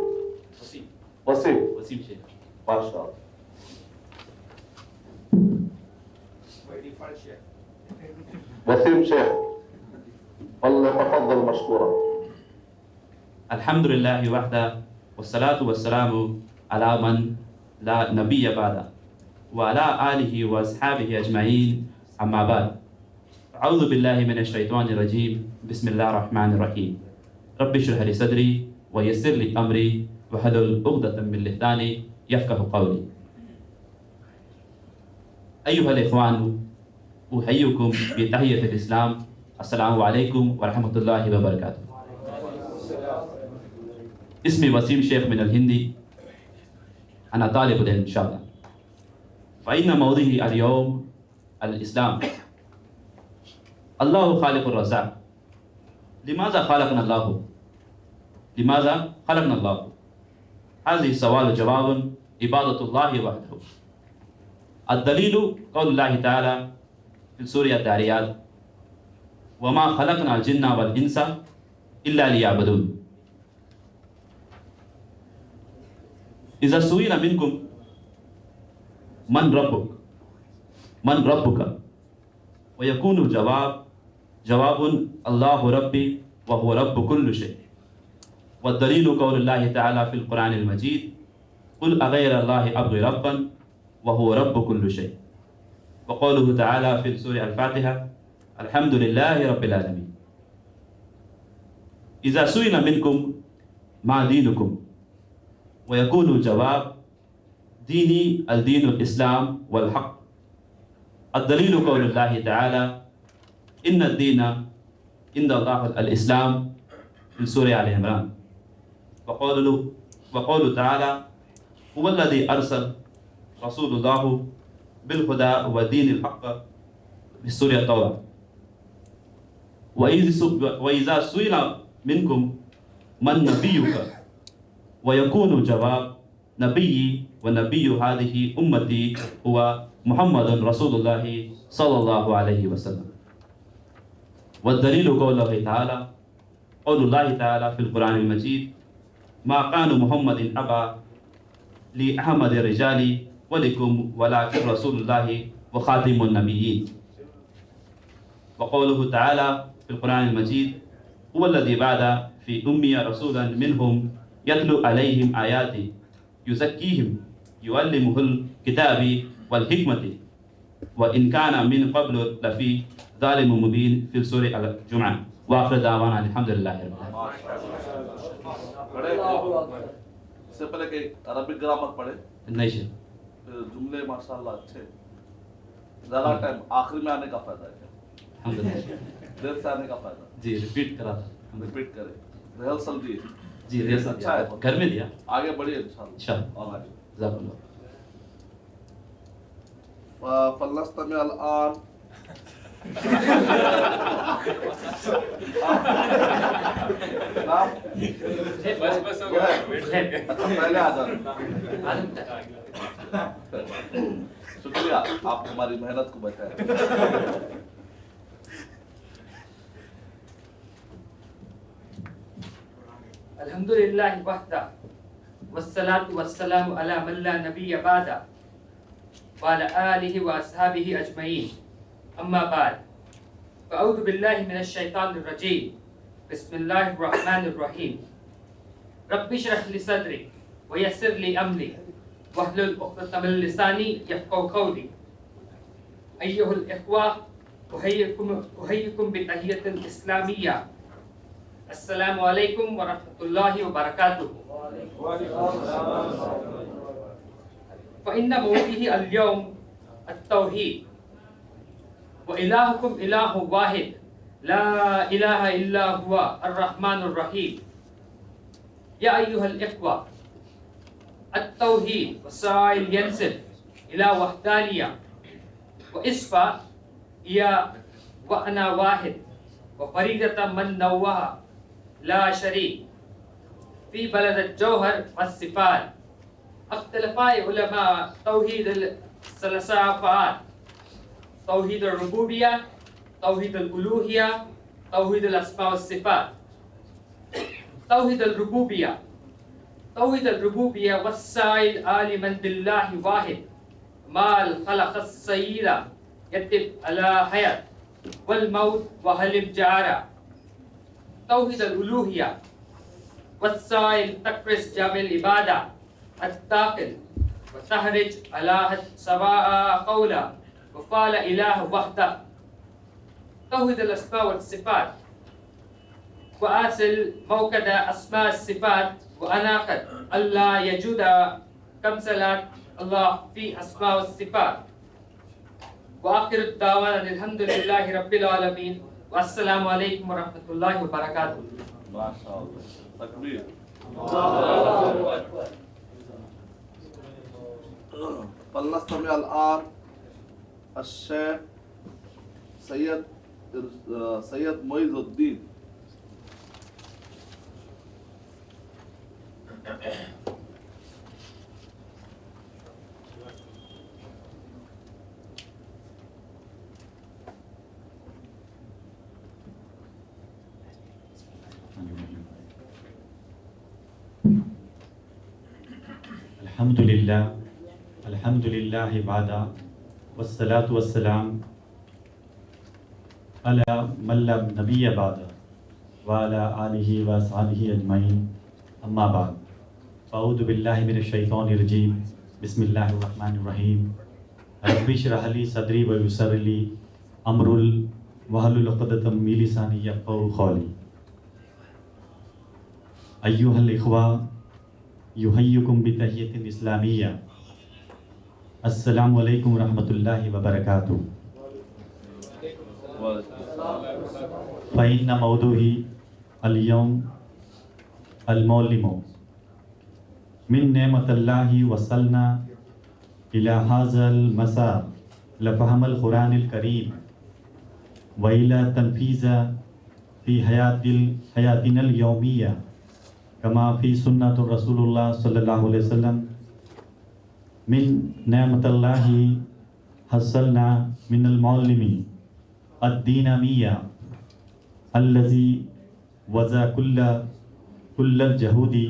वसीम शेख, माशाअल्लाह। Wasim Sheikh, फल्यतफद्दल मशकूरा। Alhamdulillahi wahda, wassalatu wassalamu ala man la nabiyya ba'da, wa ala alihi wa ashabihi ajma'in, amma ba'd. A'udhu billahi minash shaitanir rajim, bismillahir rahmanir rahim. Rabbi shrah li sadri wa yassir li amri wahlul 'uqdatan min lisani yafqahu qawli. Ayyuhal ikhwan, uhayyukum bi tahiyyatil islam. Assalamu alaikum wa rahmatullahi wa barakatuh. اسمي Waseem شيخ من الهندي. أنا طالب العلم إن شاء الله. فإن موضوعي اليوم الإسلام. الله خالق الرزاق. لماذا خلقنا الله؟ لماذا خلقنا الله؟ هذه سؤال وجواب عبادة الله وحده. الدليل قول الله تعالى في سورة الذاريات: وما خلقنا الجن والإنس إلا ليعبدون. إذا سئل منكم من ربك ويكون جواب الله ربي وهو رب كل شيء. والدليل قول الله تعالى في القرآن المجيد: قل أغير الله أبغي ربا وهو رب كل شيء. وقوله تعالى في سورة الفاتحة: الحمد لله رب العالمين. إذا سئل منكم ما دينكم ويكون الجواب: ديني الدين الإسلام والحق. الدليل قول الله تعالى: إن الدين عند الله الإسلام في سورة آل عمران. وقوله تعالى: هو الذي أرسل رسول الله بالهدى ودين الحق في سورة التوبة. वइज़ा सुइला मिनकुम मन नबियुका वयकूनु जवाब नबिय्यी व नबिय्यु हादिही उम्मती हुवा मुहम्मदुन रसूलुल्लाहि सल्लल्लाहु अलैहि वसल्लम। वद्दलीलु कौलुहु तआला कौलुल्लाहि तआला फिल कुरानिल मजीद मा कानु मुहम्मदिन अबा लि अहमद रिजाली वलिकुम वलाकिन रसूलुल्लाहि व खातिमुन नबिय्यीन। व कौलुहु तआला फिल कुरानिल मजीद हुवल्लज़ी बअसा फी उम्मिया रसूलन मिनहुम यतलु अलैहिम आयाति युज़क्कीहिम युअल्लिमुहुल किताबी वल हिकमति व इन काना मिन क़ब्लु लफ़ी ज़ालिमुम मुबीन फिल सूरह अल-जुमा। व आखिर दावाना अल्हम्दुलिल्लाह। इससे पहले कि अरबिक ग्रामर पढ़े नहीं से जुमले माशाल्लाह अच्छे। ज़्यादा टाइम आखिरी में आने का फायदा है क्या? देर से आने का फायदा जी रिपीट करा था, रिपीट करें, रिहर्सल दिए जी रिहर्सल अच्छा है, घर में दिया, आगे बढ़िए इंशाअल्लाह। फलनस्तमी अल-आन बस हो गया। अच्छा पहले आ जाना। शुक्रिया, आप हमारी मेहनत को बचाए। अल्हम्दुलिल्लाह वहदा वस्सलातु वस्सलामु अला मन ला नबिय्य बादा व अला आलिहि व अस्हाबिहि अजमईन अम्मा बाद फ़अऊज़ु बिल्लाहि मिनश शैतानिर रजीम बिस्मिल्लाहिर रहमानिर रहीम रब्बि इश्रह ली सदरी व यस्सिर ली अमरी वहलुल उक़दतम मिन लिसानी यफ़क़हू क़ौली। अय्युहल इख़्वा उहय्यिकुम बितहिय्यतिल इस्लामिय्या अस्सलामु अलैकुम व रहमतुल्लाहि व बरकातुहू। फ़इन्ना मौज़ूई अल-यौम अत-तौहीद व इलाहुकुम इलाहु वाहिद ला इलाहा इल्ला हुवा अर्रहमानुर रहीम। या अय्युहल इख़्वा अत-तौहीद वसाइल यंसिब इला वहदानिया व इस्फा या व अना वाहिद व फरीदत मन नव्वहा ला शरीक फी बलद जौहर व सिफात अख्तलफाए उलमा तौहीद सलसाफात तौहीद रुबूबिया तौहीद उलूहिया तौहीद अस्मा व सिफात। तौहीद रुबूबिया वस्साइल आलिमन बिल्लाहि वाहिद माल खलक़स सय्यिदा यतिब अला हयात वल मौत व हलिम जारा। तौहीद उलूहिया वस्साइल तक़रिस जामिल इबादा अत्ताक़िल व तहरिज अलाह सवाआ क़ौला व क़ाल इलाह वहदा। तौहीद अस्मा व सिफ़ात व आसिल मौक़दा अस्मा सिफ़ात व अनाक़द अल्लाह यजूदा कमसलात अल्लाह फी अस्मा व सिफ़ात। व आखिरु दावाना अल्हम्दुलिल्लाहि रब्बिल आलमीन व अस्सलामु अलैकुम व रहमतुल्लाहि व बरकातुहू। माशाअल्लाह, तकबीर। फलनस्तमी अल-आन अश-शेख सैयद मोइज़ुद्दीन। अल्हम्दुलिल्लाह बादा वस्सलातु वस्सलाम अला मन ला नबिय्य बादा व अला आलिहि व अस्हाबिहि अजमईन अम्मा बाद फ़अऊज़ु बिल्लाहि मिनश शैतानिर रजीम बिस्मिल्लाहिर रहमानिर रहीम रब्बि इश्रह ली सदरी व यस्सिर ली अमरुल वहलुल उक़दतम मिन लिसानी यफ़क़हू क़ौली। अय्युहल इख़वा युहय्युकुम बितहिय्यतिन इस्लामिय्या अस्सलामु अलैकुम रहमतुल्लाहि व बरकातुहू। फ़इन्ना मौज़ूई अल-यौम अल-मौलिमु मिन नेमतिल्लाहि वसलना इला हाज़ल मसा लफ़हमल क़ुरानिल करीम व इला तनफ़ीज़ फ़ी हयातिनल यौमिया कमा फ़ी सुन्नतुर रसूलुल्लाह सल्लल्लाहु अलैहि वसल्लम मिन नेमतल्लाहि हसलना मिनल मौलिमी अद्दीनमिया अल्लज़ी वज़ा कुल्लल जहूदी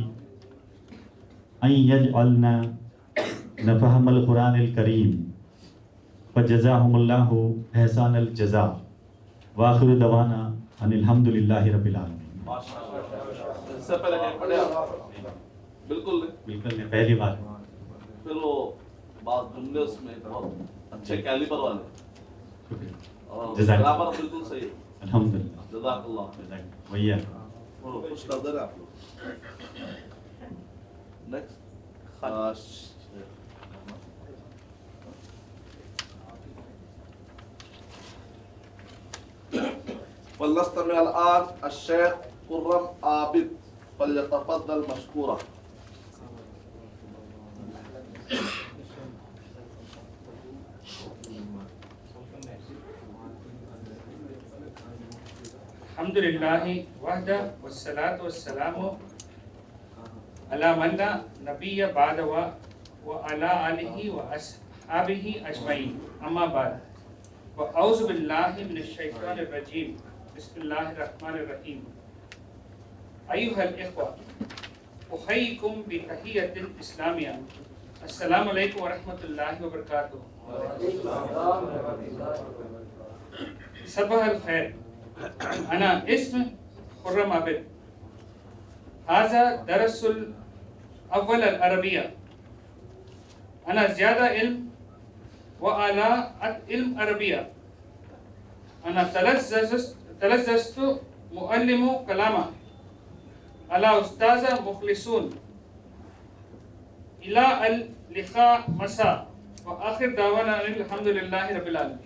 अन यजअलना नफ़हमल कुरानिल करीम फजज़ाहुमुल्लाहु एहसानल जज़ा व आखिरु दवाना अनिल हम्दुलिल्लाहि रब्बिल आलमीन। इससे पहले कहीं पढ़े आप? बिल्कुल नहीं, पहली बार। फिर वो बात जुमले उसमें बहुत अच्छे कैलिबर वाले और ग्रामर बिल्कुल सही है। अल्हम्दुलिल्लाह, जज़ाकल्लाह। भैया वो खुश कर दे रहे आप लोग। नेक्स्ट फलनस्तमिअ अल-आन अश-शेख कुर्रम आबिद फलयतफद्दल मशकूरा। अल्हम्दुलिल्लाह वहदा वस्सलातु वस्सलामु अला मन ला नबिय्य बाद व अला आलिहि व अस्हाबिहि अजमईन अम्मा बाद व औज़ु बिल्लाहि मिनश शैतानिर रजीम बिस्मिल्लाहिर रहमानिर रहीम। अय्युहल इख्वा उहय्यिकुम बितहियतिल इस्लामिया अस्सलामु अलैकुम व रहमतुल्लाहि व बरकातुहू। सबहल खैर, अना इस्म खुर्रम आबिद, हाज़ा दरसुल अव्वल अल अरबिया, अना ज़्यादा इल्म व आला इल्म अरबिया, अना तलज़्ज़ज़तु मुअल्लिमु कलामा अला उस्ताज़ा मुखलिसून इला अल लिक़ा मसा व आखिर दावाना अल्हम्दुलिल्लाहि रब्बिल आलमीन।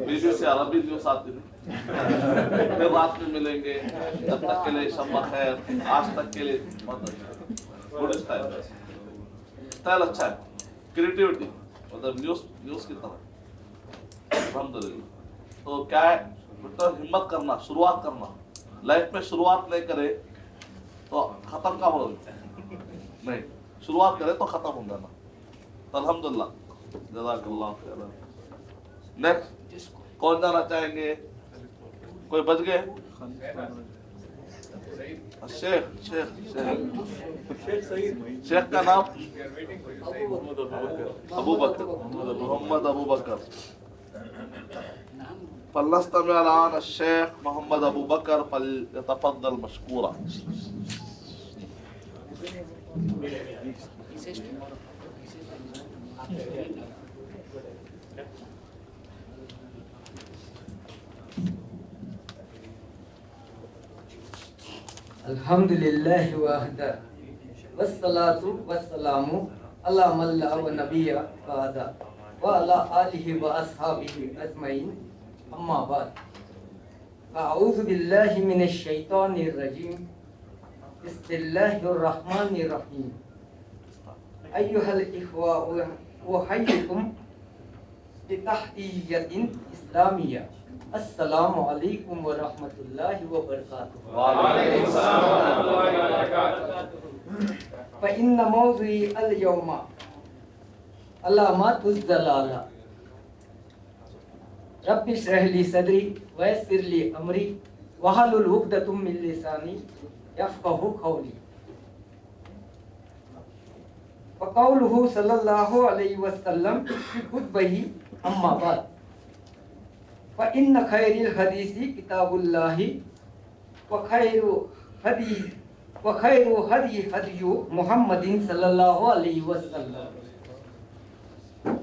बीवी से अरबी न्यूज़ आती है। फिर रात में मिलेंगे, जब तक के लिए शब खैर, आज तक के लिए गुड स्टाइल अच्छा है, क्रिएटिविटी मतलब न्यूज़ की तरह। अल्हम्दुलिल्लाह। तो क्या है बेटा, हिम्मत करना, शुरुआत करना। लाइफ में शुरुआत नहीं करे तो खत्म का हो नहीं, शुरुआत करे तो खत्म हो जाना। तो अल्हम्दुलिल्लाह, जज़ाकल्लाह खैर। नेक्स्ट कौन जाना चाहेंगे? कोई बच गए? शेख का नाम अबू बकर, मोहम्मद अबू बकर। फलनस्तमिअ अल-आन शेख मोहम्मद अबू बकर फलयतफद्दल मशकूरा। अल्हम्दुलिल्लाह वहदा वस्सलातु वस्सलामु अला मन ला नबिय्य बादा व अला आलिहि व अस्हाबिहि अजमईन अम्मा बाद। अऊज़ु बिल्लाहि मिनश शैतानिर रजीम बिस्मिल्लाहिर रहमानिर रहीम। अय्युहल इख्वा उहय्यिकुम बितहियतिन इस्लामिया अस्सलामु अलैकुम व रहमतुल्लाहि व बरकातुहू। व अलैकुम अस्सलाम व रहमतुल्लाहि व बरकातुहू। फ़इन्न मौज़ुई अल यौमा अलामातुज़ ज़लाला रब्बि इश्रह ली सदरी व यस्सिर ली अमरी वहलुल उक़दतम मिन लिसानी यफ़क़हू क़ौली। व क़ौलुहु सल्लल्लाहु अलैहि वसल्लम फ़ी खुतबही अम्मा बाद। फ़इन्न खैरिल हदीसी किताबुल्लाहि व खैरु हदी हदियु मुहम्मदिन सल्लल्लाहु अलैहि वसल्लम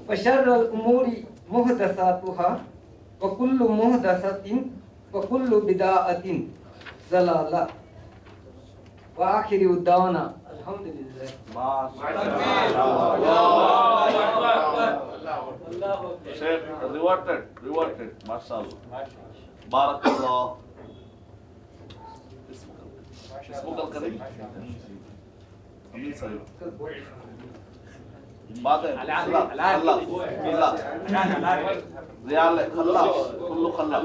व शर्रुल उमूरी मुहदसातुहा व कुल्लु मुहदसतिन व कुल्लु बिदअतिन ज़लाला व आखिरु दावाना अल्हम्दुलिल्लाह। Rewarded, माशाअल्लाह, बारकल्लाह। इसको कल करेंगे अमीन साहब। बादे रियाल खल्ला कुल्लू खल्ला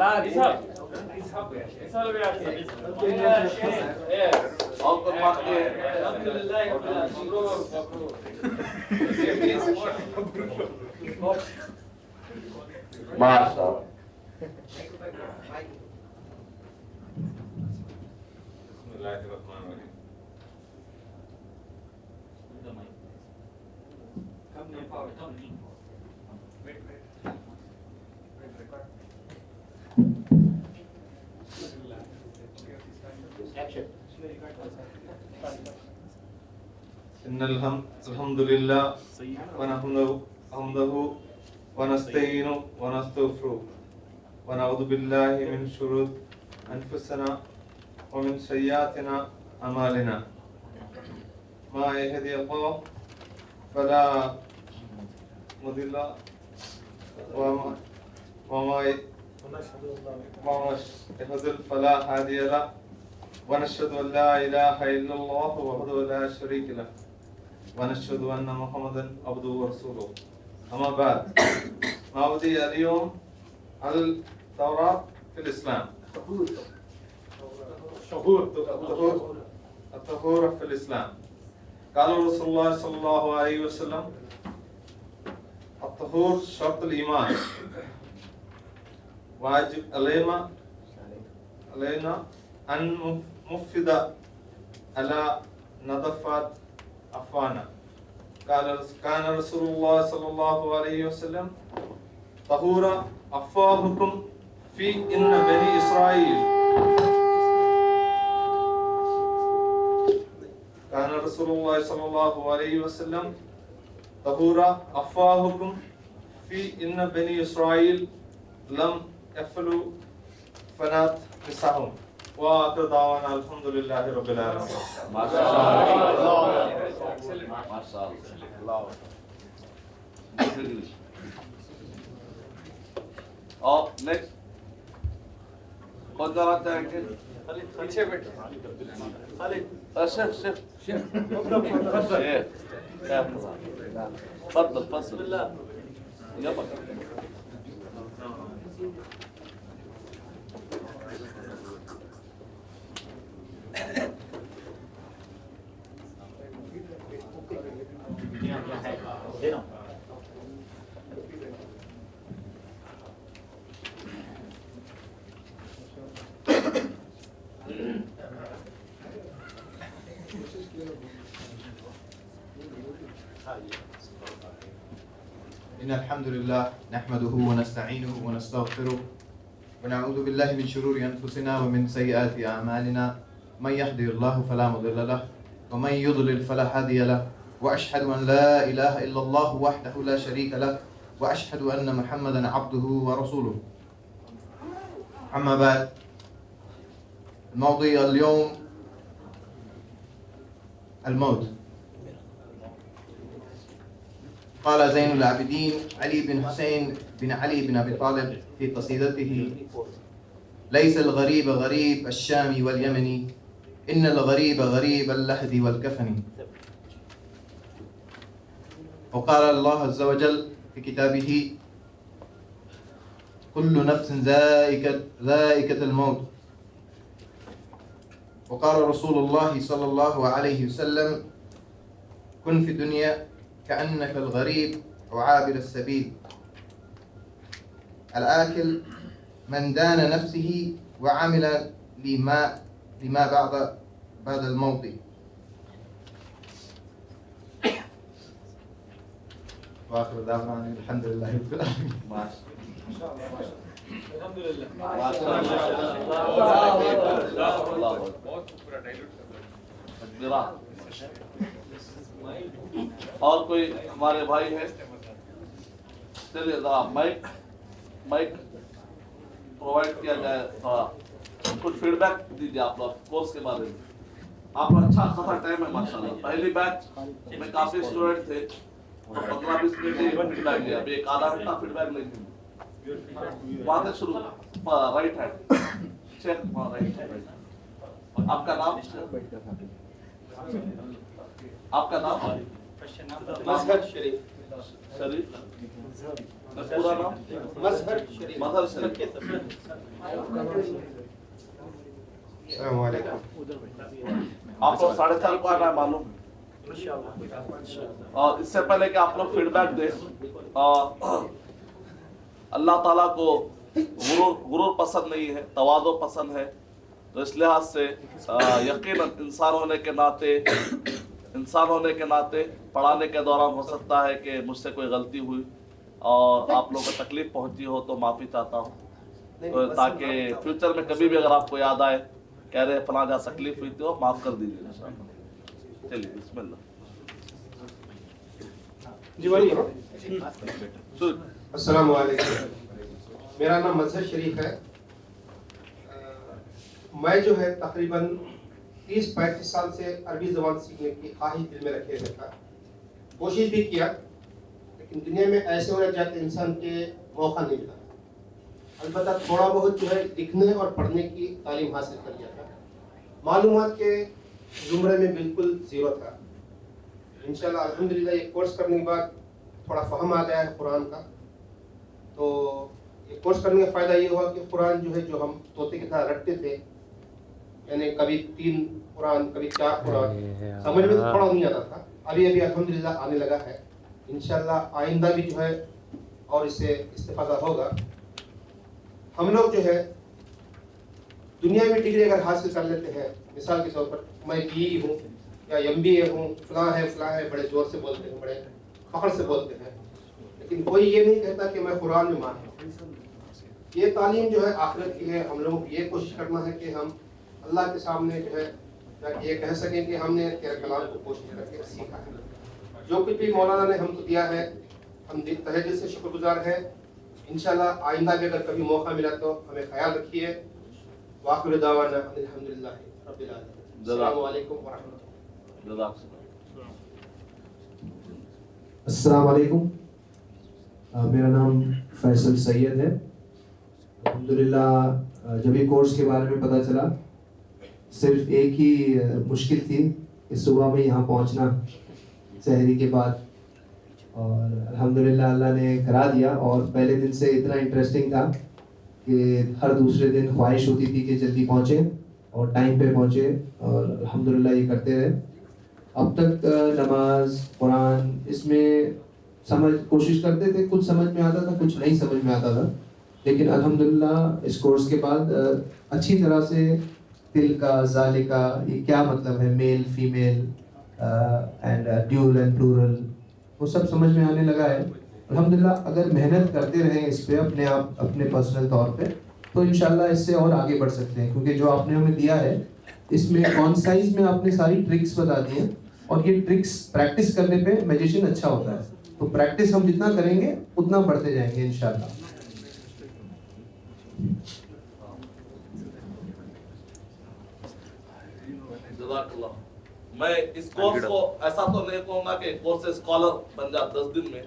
और कुछ बात के माशाअल्लाह Alhamdulillah wa nahmaduhu wa nasta'inu wa nastaghfiruh wa na'udhu billahi min shururi anfusina wa min sayyiati a'malina ma yahdihillahu fala mudilla wa ma yudlil fala hadiya lahu ونشهد أن لا إله إلا الله وحده لا شريك له ونشهد أن محمدا عبده ورسوله أما بعد موضوع اليوم التوراة في الإسلام الطهور في الإسلام قال رسول الله صلى الله عليه وسلم الطهور شرط الإيمان واجب علينا أن مفد على نظافة أفوانا كان رسول الله صلى الله عليه وسلم طهور أفواهكم في إن بني إسرائيل كان رسول الله صلى الله عليه وسلم طهور أفواهكم في إن بني إسرائيل لم يفعلوا فنات نساهم وآخر دعوانا الحمدللہ رب العالمین. और नेक्स्ट कौन जाना चाहेंगे? पीछे बैठो. शेफ तफضل إن الحمد لله نحمده ونستعينه ونستغفره ونعوذ بالله من شرور أنفسنا ومن سيئات أعمالنا من يهده الله فلا مضل له ومن يضلل فلا هادي له وأشهد أن لا إله إلا الله وحده لا شريك له وأشهد أن محمدا عبده ورسوله. أما بعد الموضوع اليوم الموت. قال زين العابدين علي بن حسين بن علي بن أبي طالب في قصيدته: ليس الغريب غريب الشام واليمن إن الغريب غريب اللحد والكفن. وقال الله عز وجل في كتابه: كل نفس ذائقة الموت. وقال رسول الله صلى الله عليه وسلم: كن في الدنيا كأنك الغريب وعابر السبيل. الآكل من دان نفسه وعمل لما بعد الموت. وآخر دعوانا الحمد لله رب العالمين. الحمد لله. और कोई हमारे भाई है? चलिए जरा माइक प्रोवाइड किया जाए, थोड़ा कुछ फीडबैक दीजिए आप लोग कोर्स के बारे में. आपका अच्छा खासा टाइम है माशाल्लाह. पहली बैच में काफी स्टूडेंट थे तो 15-20 मिनट फीडबैक दिया. अभी एक आधा घंटा फीडबैक लेंगे. वहां से शुरू, right hand check, right hand. आपका नाम? आपका नाम? मजहर शरीफ पूरा नाम मजहर शरीफ आप लोग 4:30 को आना है मालूम। और इससे पहले कि आप लोग फीडबैक दें, अल्लाह ताला को गुरूर पसंद नहीं है, तवाज़ो पसंद है। तो इस लिहाज से यकीनन इंसान होने के नाते पढ़ाने के दौरान हो सकता है कि मुझसे कोई गलती हुई और आप लोगों को तकलीफ पहुंची हो तो माफ़ी चाहता हूँ, तो ताकि फ्यूचर में कभी भी अगर आपको याद आए कह रहे फला जहाँ तकलीफ हुई थी वो माफ़ कर दीजिए। चलिए बिस्मिल्लाह। अस्सलाम वालेकुम। मेरा नाम मजहर शरीफ है। मैं जो है तकरीबन 30-35 साल से अरबी ज़बान सीखने की ख्वाहिश दिल में रखे हुए था, कोशिश भी किया, लेकिन दुनिया में ऐसे होना चाहते इंसान के मौका नहीं मिला। अलबत्ता थोड़ा बहुत जो है लिखने और पढ़ने की तालीम हासिल कर लिया था, मालूमात के ज़ुमरे में बिल्कुल ज़ीरो था। इंशाल्लाह अल्हम्दुलिल्लाह ये कोर्स करने के बाद थोड़ा फहम आ गया है कुरान का। तो ये कोर्स करने का फ़ायदा ये हुआ कि कुरान जो है, जो हम तोते की तरह रटते थे, यानी कभी 3 कुरान कभी 4 कुरान, समझ में थोड़ा नहीं आता था, अभी अल्हम्दुलिल्लाह आने लगा है। इंशाल्लाह आइंदा भी जो है और इससे इस्तेफादा होगा। हम लोग जो है दुनिया में डिग्री अगर हासिल कर लेते हैं, मिसाल के तौर पर मैं BE हूँ या MBA हूँ, फलां है बड़े जोर से बोलते हैं, बड़े फख्र से बोलते हैं, लेकिन कोई ये नहीं कहता कि मैं कुरान में माहिर हूँ। ये तालीम जो है आखिरत की है। हम लोगों को ये कोशिश करना है कि हम अल्लाह के सामने जो है ये कह सकें कि हमने तेरे कलाम को कोशिश करके सीखा है। जो कुछ भी मौलाना ने हमको दिया है, हम तहे दिल से शुक्रगुजार हैं। इंशाल्लाह आइंदा भी अगर कभी मौका मिला तो हमें ख्याल रखिए। वाखिर दावाना अल्हम्दुलिल्लाह रब्बिल आलमीन। अस्सलामु अलैकुम व रहमतुल्लाह। अस्सलाम वालेकुम। मेरा नाम फैसल सैयद है। अल्हम्दुलिल्लाह जब ये कोर्स के बारे में पता चला, सिर्फ एक ही मुश्किल थी कि सुबह में यहाँ पहुँचना सहरी के बाद, और अल्हम्दुलिल्लाह अल्लाह ने करा दिया। और पहले दिन से इतना इंटरेस्टिंग था कि हर दूसरे दिन ख्वाहिश होती थी कि जल्दी पहुँचे और टाइम पे पहुँचे, और अल्हम्दुलिल्लाह ये करते रहे। अब तक नमाज कुरान इसमें कोशिश करते थे, कुछ समझ में आता था, कुछ नहीं समझ में आता था, लेकिन अल्हम्दुलिल्लाह इस कोर्स के बाद अच्छी तरह से तिलका जालिका ये क्या मतलब है, male female and dual and plural, वो सब समझ में आने लगा है। अल्हम्दुलिल्लाह अगर मेहनत करते रहें इस पे अपने आप अपने पर्सनल तौर पे, तो इंशाल्लाह इससे और आगे बढ़ सकते हैं, क्योंकि जो आपने हमें दिया है इसमें कॉन्साइज में आपने सारी ट्रिक्स बता दी हैं, और ये ट्रिक्स प्रैक्टिस करने पे मैजिशियन अच्छा होता है। तो प्रैक्टिस हम जितना करेंगे उतना बढ़ते जाएंगे इंशाल्लाह। जज़ाकल्लाह। मैं इस कोर्स को ऐसा तो नहीं कहूँगा कि कोर्स से स्कॉलर बन जा 10 दिन में,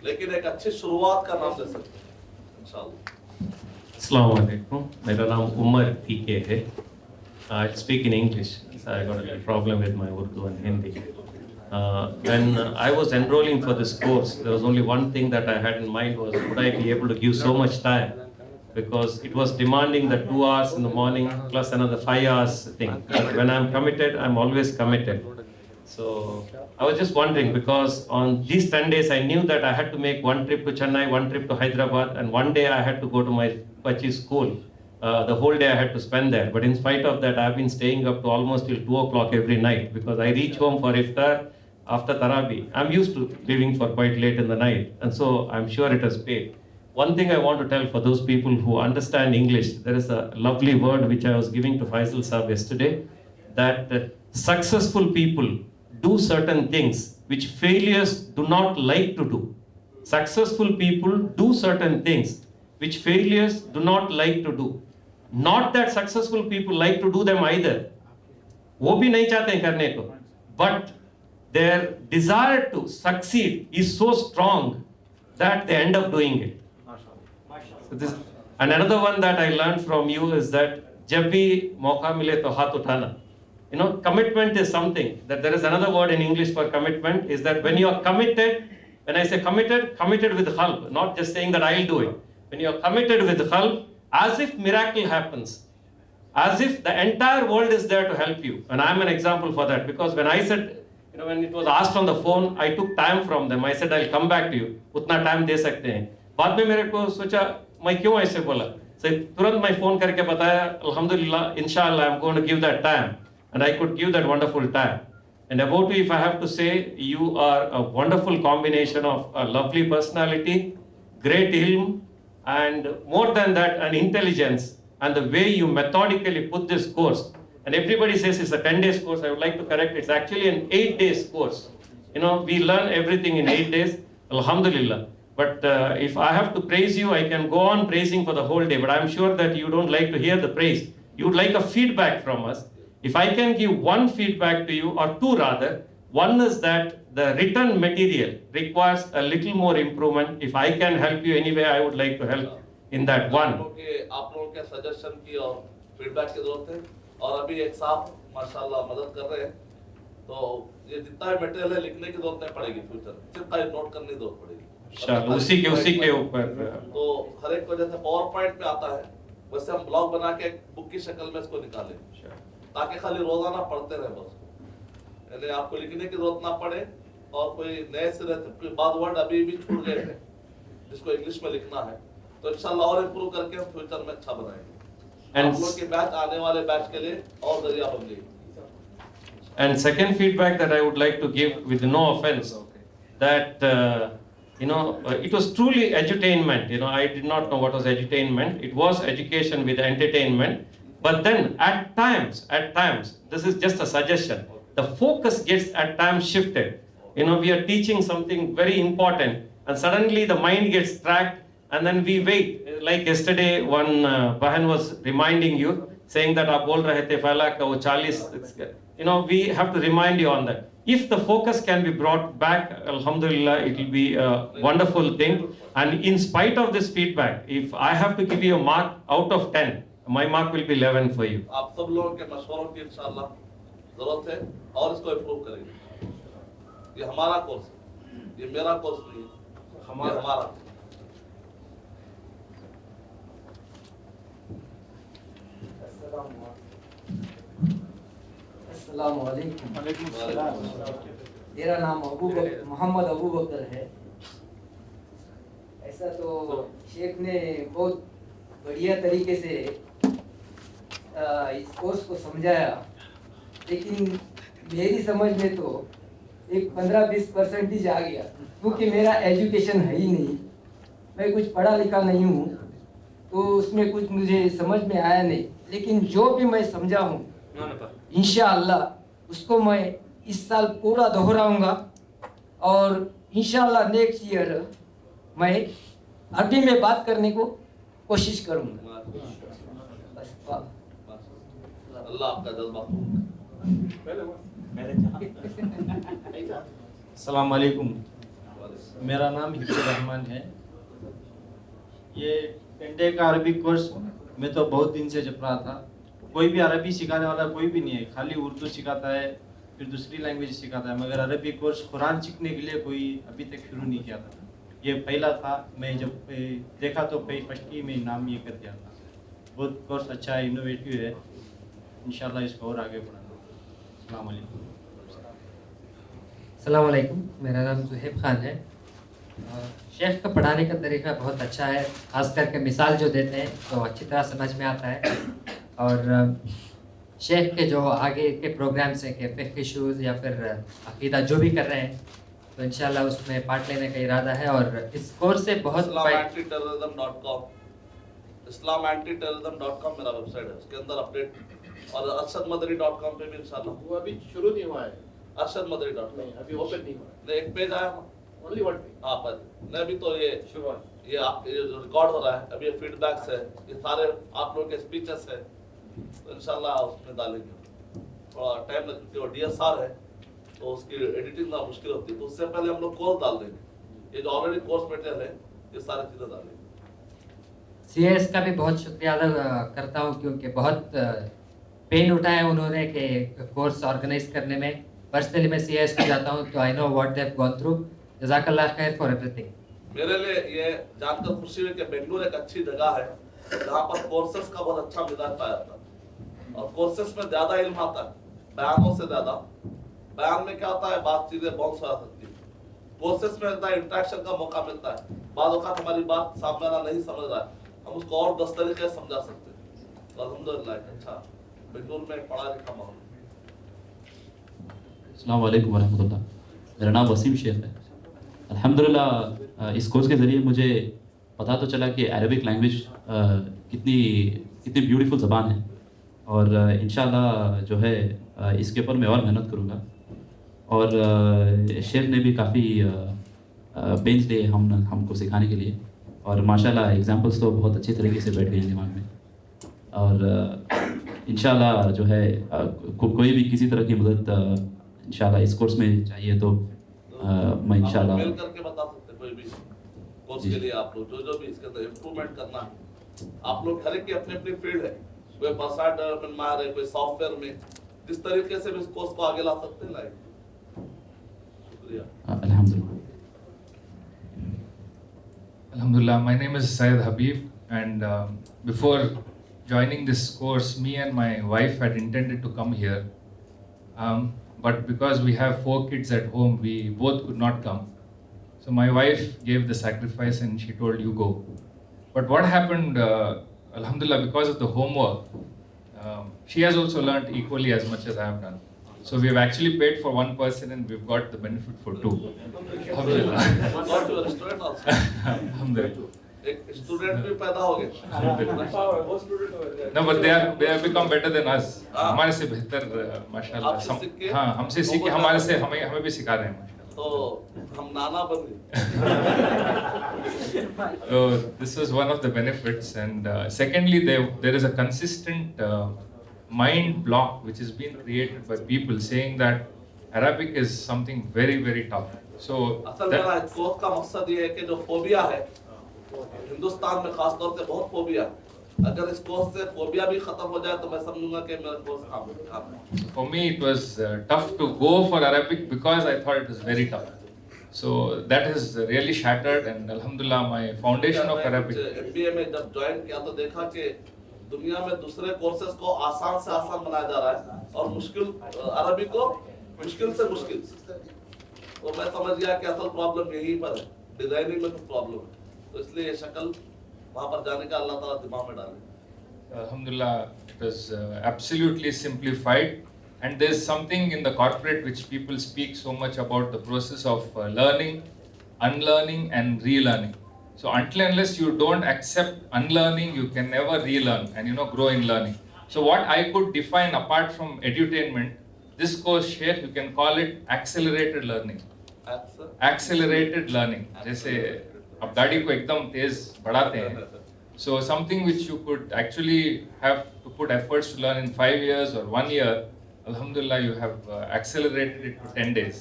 लेकिन एक अच्छी शुरुआत का नाम दे सकते हैं इंशाल्लाह। अस्सलाम वालेकुम, मेरा नाम उमर PK है। I speak in English, so I got a little problem with my Urdu and Hindi. When I was enrolling for this course, there was only one thing that I had in mind was, would I be able to give so much time? Because it was demanding the 2 hours in the morning plus another 5 hours thing. But when I'm committed, I'm always committed. So I was just wondering, because on these 10 days, I knew that I had to make one trip to Chennai, one trip to Hyderabad, and one day I had to go to my Pachi school. The whole day I had to spend there. But in spite of that, I've been staying up to almost till 2 o'clock every night, because I reach home for iftar after Tarabi. I'm used to leaving for quite late in the night, and so I'm sure it has paid. One thing I want to tell for those people who understand English, there is a lovely word which I was giving to Faisal Saab yesterday, that successful people do certain things which failures do not like to do. Successful people do certain things which failures do not like to do. Not that successful people like to do them either. वो भी नहीं चाहते हैं करने को, but their desire to succeed is so strong that they end up doing it. So this, and another one that I learned from you is that जब भी मौका मिले तो हाथ उठाना. commitment is something that there is another word in English for commitment, is that when you are committed, when I say committed with qalb, not just saying that I'll do it. When you are committed with qalb, as if miracle happens, as if the entire world is there to help you. And I'm an example for that, because when I said, when it was asked on the phone, I took time from them. I said, I'll come back to you. Utna time de sakte hain. बाद में मेरे को सोचा मैं क्यों ऐसे बोला, so तुरंत मैं फोन करके बताया, Alhamdulillah, inshallah I'm going to give that time, and I could give that wonderful time. And about you, if I have to say, you are a wonderful combination of a lovely personality, great ilm, and more than that, an intelligence, and the way you methodically put this course. And everybody says it's a 10 days course. I would like to correct, it's actually an 8 days course. We learn everything in 8 days, Alhamdulillah. But if I have to praise you, I can go on praising for the whole day, but I'm sure that you don't like to hear the praise. You would like a feedback from us. If I can give one feedback to you, or two rather, one is that the written material requires a little more improvement. If I can help you anyway, I would like to help in that one. आप लोगों के suggestion की और feedback की जरूरत है, और अभी एक साहब माशाल्लाह मदद कर रहे हैं, तो ये जितना भी मटेरियल है लिखने की जरूरत नहीं पड़ेगी फ्यूचर, सिर्फ खाली नोट करने की जरूरत पड़ेगी। उसी के ऊपर तो हर एक को जैसे पावर पॉइंट पे आता है, वैसे हम ब्लॉग बना के बुक की शक्ल में इसको निकालें, ताकि खाली रोजाना पढ़ते रहे बस, यानी आपको लिखने की जरूरत ना पड़े, और कोई नए सिरे से कोई बाद वर्ड अभी भी छूट गए थे जिसको इंग्लिश में लिखना है, तो इंशाल्लाह और इम्प्रूव करके हम फ्यूचर में अच्छा बनाएंगे। आप लोग के बैच आने वाले बैच के लिए और जरिया बन गई। And second feedback that I would like to give, with no offense, that it was truly edutainment. I did not know what was edutainment. It was education with entertainment. But then at times, this is just a suggestion, the focus gets at times shifted. We are teaching something very important, and suddenly the mind gets tracked, and then we wait. Like yesterday, one Bahan was reminding you, saying that aap bol rahe the fala ka wo 40. We have to remind you on that. If the focus can be brought back, Alhamdulillah, it will be a wonderful thing. And in spite of this feedback, if I have to give you a mark out of 10, my mark will be 11 for you. आप सब लोगों के मशवरों की इंशाल्लाह जरूरत है, और इसको इम्प्रूव करेंगे। ये हमारा कोर्स है, ये मेरा कोर्स नहीं है, ये हमारा। मेरा नाम मोहम्मद अबू बकर है। ऐसा तो शेख ने बहुत बढ़िया तरीके से इस कोर्स को समझाया, लेकिन मेरी समझ में तो एक 15-20% आ गया, क्योंकि मेरा एजुकेशन है ही नहीं, मैं कुछ पढ़ा लिखा नहीं हूँ, तो उसमें कुछ मुझे समझ में आया नहीं। लेकिन जो भी मैं समझा हूँ, इंशाअल्लाह उसको मैं इस साल पूरा दोहराऊंगा, और इंशाअल्लाह नेक्स्ट ईयर मैं अरबी में बात करने को कोशिश करूंगा। अल्लाह आपका जज्बा। अस्सलाम वालेकुम, मेरा नाम हिब्बुर रहमान है। ये 10 डे का अरबिक कोर्स मैं तो बहुत दिन से जप रहा था। कोई भी अरबी सिखाने वाला कोई भी नहीं है, खाली उर्दू सिखाता है, फिर दूसरी लैंग्वेज सिखाता है, मगर अरबी कोर्स कुरान सीखने के लिए कोई अभी तक शुरू नहीं किया था। ये पहला था, मैं जब देखा तो फर्स्ट ही में नाम ये कर दिया था। बहुत कोर्स अच्छा है, इनोवेटिव है, इंशाल्लाह इसको और आगे बढ़ाना। अस्सलाम वालेकुम। अस्सलाम वालेकुम, मेरा नाम ज़ुहैब खान है। शेख का पढ़ाने का तरीका बहुत अच्छा है, खास करके मिसाल जो देते हैं तो अच्छी तरह समझ में आता है। और शेख के जो आगे के प्रोग्राम्स हैं, के फिक्र इशूज़ या फिर अकीदा जो भी कर रहे हैं, तो इंशाल्लाह उसमें पार्ट लेने का इरादा है। और इस कोर्स से बहुत islamantiterrorism.com मेरा वेबसाइट है, उसके अंदर अपडेट, और arshadmadani.com पे भी इंशाल्लाह। वो अभी शुरू नहीं हुआ है, arshadmadani.com अभी ओपन नहीं हुआ है। एक पेज आया, ओनली वन पेज। हाँ, पर नहीं, अभी तो ये जो रिकॉर्ड हो रहा है, अभी ये फीडबैक्स है, ये सारे आप लोगों के स्पीचेस है, तो इंशाल्लाह उसमें डालेंगे। थोड़ा टाइम लगता है, क्योंकि DSR है तो उसकी एडिटिंग ना मुश्किल होती है, तो उससे पहले हम लोग कोर्स डाल देंगे। ये जो ऑलरेडी कोर्स मटेरियल है, ये सारी चीज़ें डालेंगे। CS का भी बहुत शुक्रिया अदा करता हूँ, क्योंकि बहुत पेन उठाया उन्होंने कि कोर्स ऑर्गेनाइज करने में। पर्सनली मैं सीएस को जाता हूँ तो I know what they have gone through. जज़ाकल्लाह खैर फॉर एवरीथिंग। मेरे लिए ये जानकर खुशी हुई कि बेंगलुरु एक अच्छी जगह है जहाँ पर कोर्सेज का बहुत अच्छा मिजाज पाया जाता है और कोर्सेज में ज्यादा इल्म आता है बयानों से ज्यादा। बयान में क्या होता है, बात चीजें बहुत आ सकती है। कोर्सेज में ज्यादा इंटरेक्शन का मौका मिलता है। बाद औक़ात हमारी बात सामने वाला नहीं समझ रहा है, हम उसको और 10 तरीके से समझा सकते हैं। तो अल्हम्दुलिल्लाह अच्छा बेंगलुरु में पढ़ा लिखा माहौल। अस्सलाम वालेकुम वरहमतुल्लाह। मेरा नाम वसीम शेख है। अल्हम्दुलिल्लाह इस कोर्स के ज़रिए मुझे पता तो चला कि अरबिक लैंग्वेज कितनी ब्यूटीफुल ज़बान है और इंशाअल्लाह जो है इसके ऊपर मैं और मेहनत करूँगा। और शेख ने भी काफ़ी पेंस लिए हमको सिखाने के लिए और माशाल्लाह एग्जांपल्स तो बहुत अच्छी तरीके से बैठ गए हैं दिमाग में। और इंशाअल्लाह जो है कोई भी किसी तरह की मदद इंशाअल्लाह इस कोर्स में चाहिए तो मैं इंशाअल्लाह मेल करके बता सकते कोई भी कोर्स के लिए आप लोग जो भी इसके अंदर इम्प्रूवमेंट करना है। आप लोग हर एक की अपनी अपनी फील्ड है, कोई भाषा डेवलपमेंट में आ रहे, कोई सॉफ्टवेयर में, किस तरीके से भी इस कोर्स को आगे ला सकते हैं लाइक। शुक्रिया। Alhamdulillah. Alhamdulillah, my name is Syed Habib, and before joining this course, me and my wife had intended to come here, but because we have 4 kids at home, we both could not come. So my wife gave the sacrifice and she told you go. But what happened, Alhamdulillah, because of the homework, she has also learned equally as much as I have done. So we have actually paid for 1 person and we've got the benefit for 2. Alhamdulillah. Got your student also. Alhamdulillah. एक student भी पैदा हो गए। No, but they have become better than us. हमारे से बेहतर माशाल्लाह। हाँ, हमसे सीख के हमारे से हमें भी सिखा रहे हैं। तो हम नाना बन गए। So this was one of the benefits, and secondly, there is a consistent mind block which is being created by people saying that Arabic is something very very tough. So असल में इस कोर्स का मकसद ये है कि जो phobia है हिंदुस्तान में खास तौर से बहुत फोबिया, अगर इस कोर्स से फोबिया भी खत्म हो जाए तो मैं समझूंगा कि मेरा कोर्स काम है। For me it was tough to go for Arabic because I thought it was very tough. So that has really shattered, and Alhamdulillah my foundation of Arabic. MBA में जब ज्वाइन किया तो देखा कि दुनिया में दूसरे कोर्सेज को आसान से आसान बनाया जा रहा है और मुश्किल अरबी को मुश्किल से मुश्किल। तो मैं समझ गया कि असल प्रॉब्लम यहीं पर है, डिजाइनिंग में कुछ प्रॉब्लम है। तो इसलिए ये शक्ल वहाँ पर जाने का अल्लाह ताला दिमाग में डाले। Alhamdulillah, it was absolutely simplified, and there's something in the corporate which people speak so much about the process of learning, unlearning, and relearning. So until and unless you don't accept unlearning, you can never relearn and grow in learning. So what I could define apart from edutainment, this course here you can call it accelerated learning. Accelerated learning. जैसे आप गाड़ी को एकदम तेज बढ़ाते हैं. So something which you could actually have to put efforts to learn in 5 years or 1 year, Alhamdulillah, you have accelerated it to 10 days.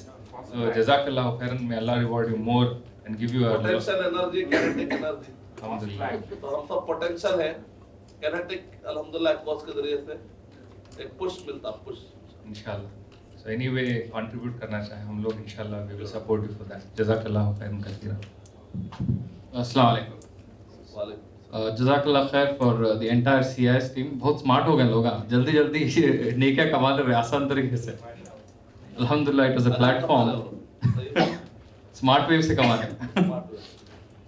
So Jazakallahu khairan, may Allah reward you more and give you a potential energy, kinetic energy. Alhamdulillah. तो हम सब potential है, kinetic Alhamdulillah course के जरिए से एक push मिलता, push. Inshallah. So anyway, contribute करना चाहे हम लोग inshallah we will support you for that. Jazakallahu khairan kathira. अस्सलाम वालेकुम। जज़ाकल्लाह खैर for the entire CIS team. बहुत स्मार्ट हो गए लोग, जल्दी जल्दी नेकियां कमा ले रहे आसान तरीके से। अल्हम्दुलिल्लाह, it was a platform smart way से कमा रहे।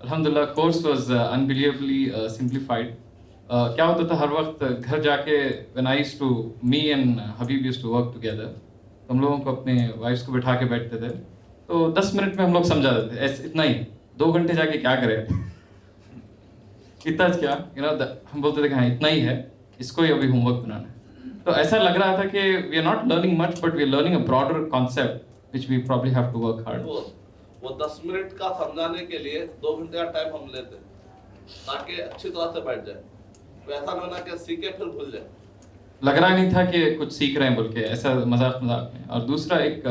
अल्हम्दुलिल्लाह, कोर्स वाज अनबिलीवेबली सिंप्लीफाइड। क्या होता था हर वक्त घर जाके when I used to me and Habib used to work together, हम लोगों को अपने वाइफ्स को बिठा के बैठते थे तो 10 मिनट में हम लोग समझा देते थे, इतना ही। 2 घंटे जाके क्या करें, इतना क्या हम बोलते थे कि हाँ इतना ही है, इसको ही अभी होमवर्क बनाना है। तो ऐसा लग रहा था कि we are not learning much but we are learning a broader concept which we probably have to work hard. वो 10 मिनट का समझाने के लिए 2 घंटे का टाइम हम लेते ताकि अच्छी तरह से बैठ जाए, वैसा ना कि सीखे फिर भूल जाए। लग रहा नहीं था कि कुछ सीख रहे हैं बोल के, ऐसा मजाक में। और दूसरा एक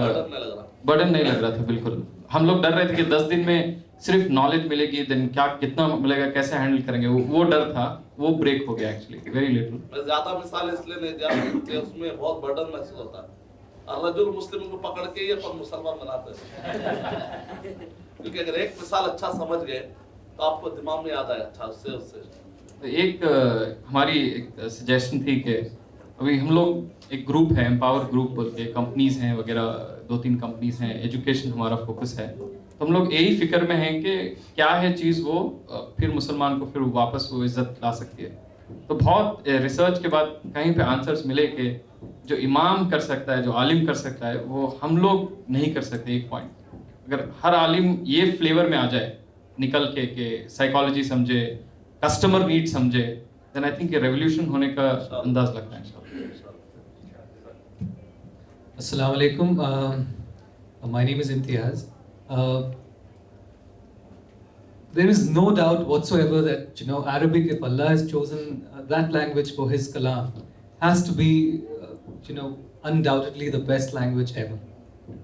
बर्डन नहीं लग रहा था बिल्कुल। हम लोग डर रहे थे कि 10 दिन में सिर्फ नॉलेज मिलेगी, देन क्या कितना मिलेगा, कैसे हैंडल करेंगे, वो डर था। वो ब्रेक हो गया एक्चुअली, वेरी लिटिल। मैं ज्यादा मिसाल इसलिए नहीं दिया क्योंकि उसमें बहुत बर्डन महसूस होता है। अर्रजुल मुस्लिम को पकड़ के ये कौन मुसलमान बनाते हैं क्योंकि अगर एक मिसाल अच्छा समझ गए तो आपको दिमाग में याद आए अच्छा उससे। एक हमारी एक सजेशन थी कि अभी हम लोग एक ग्रुप है, एम्पावर ग्रुप बोल के, कंपनीज हैं वगैरह, 2-3 कंपनीज हैं, एजुकेशन हमारा फोकस है, तो हम लोग यही फिक्र में हैं कि क्या है चीज़ वो फिर मुसलमान को फिर वापस वो इज्जत ला सकती है। तो बहुत रिसर्च के बाद कहीं पे आंसर्स मिले कि जो इमाम कर सकता है, जो आलिम कर सकता है, वो हम लोग नहीं कर सकते। एक पॉइंट, अगर हर आलिम ये फ्लेवर में आ जाए निकल के साइकोलॉजी समझे, कस्टमर नीड समझे, देन आई थिंक रेवोल्यूशन होने का अंदाज लगता है। Assalamu alaikum. My name is Imtiaz. There is no doubt whatsoever that Arabic, if Allah has chosen that language for His kalam, has to be undoubtedly the best language ever.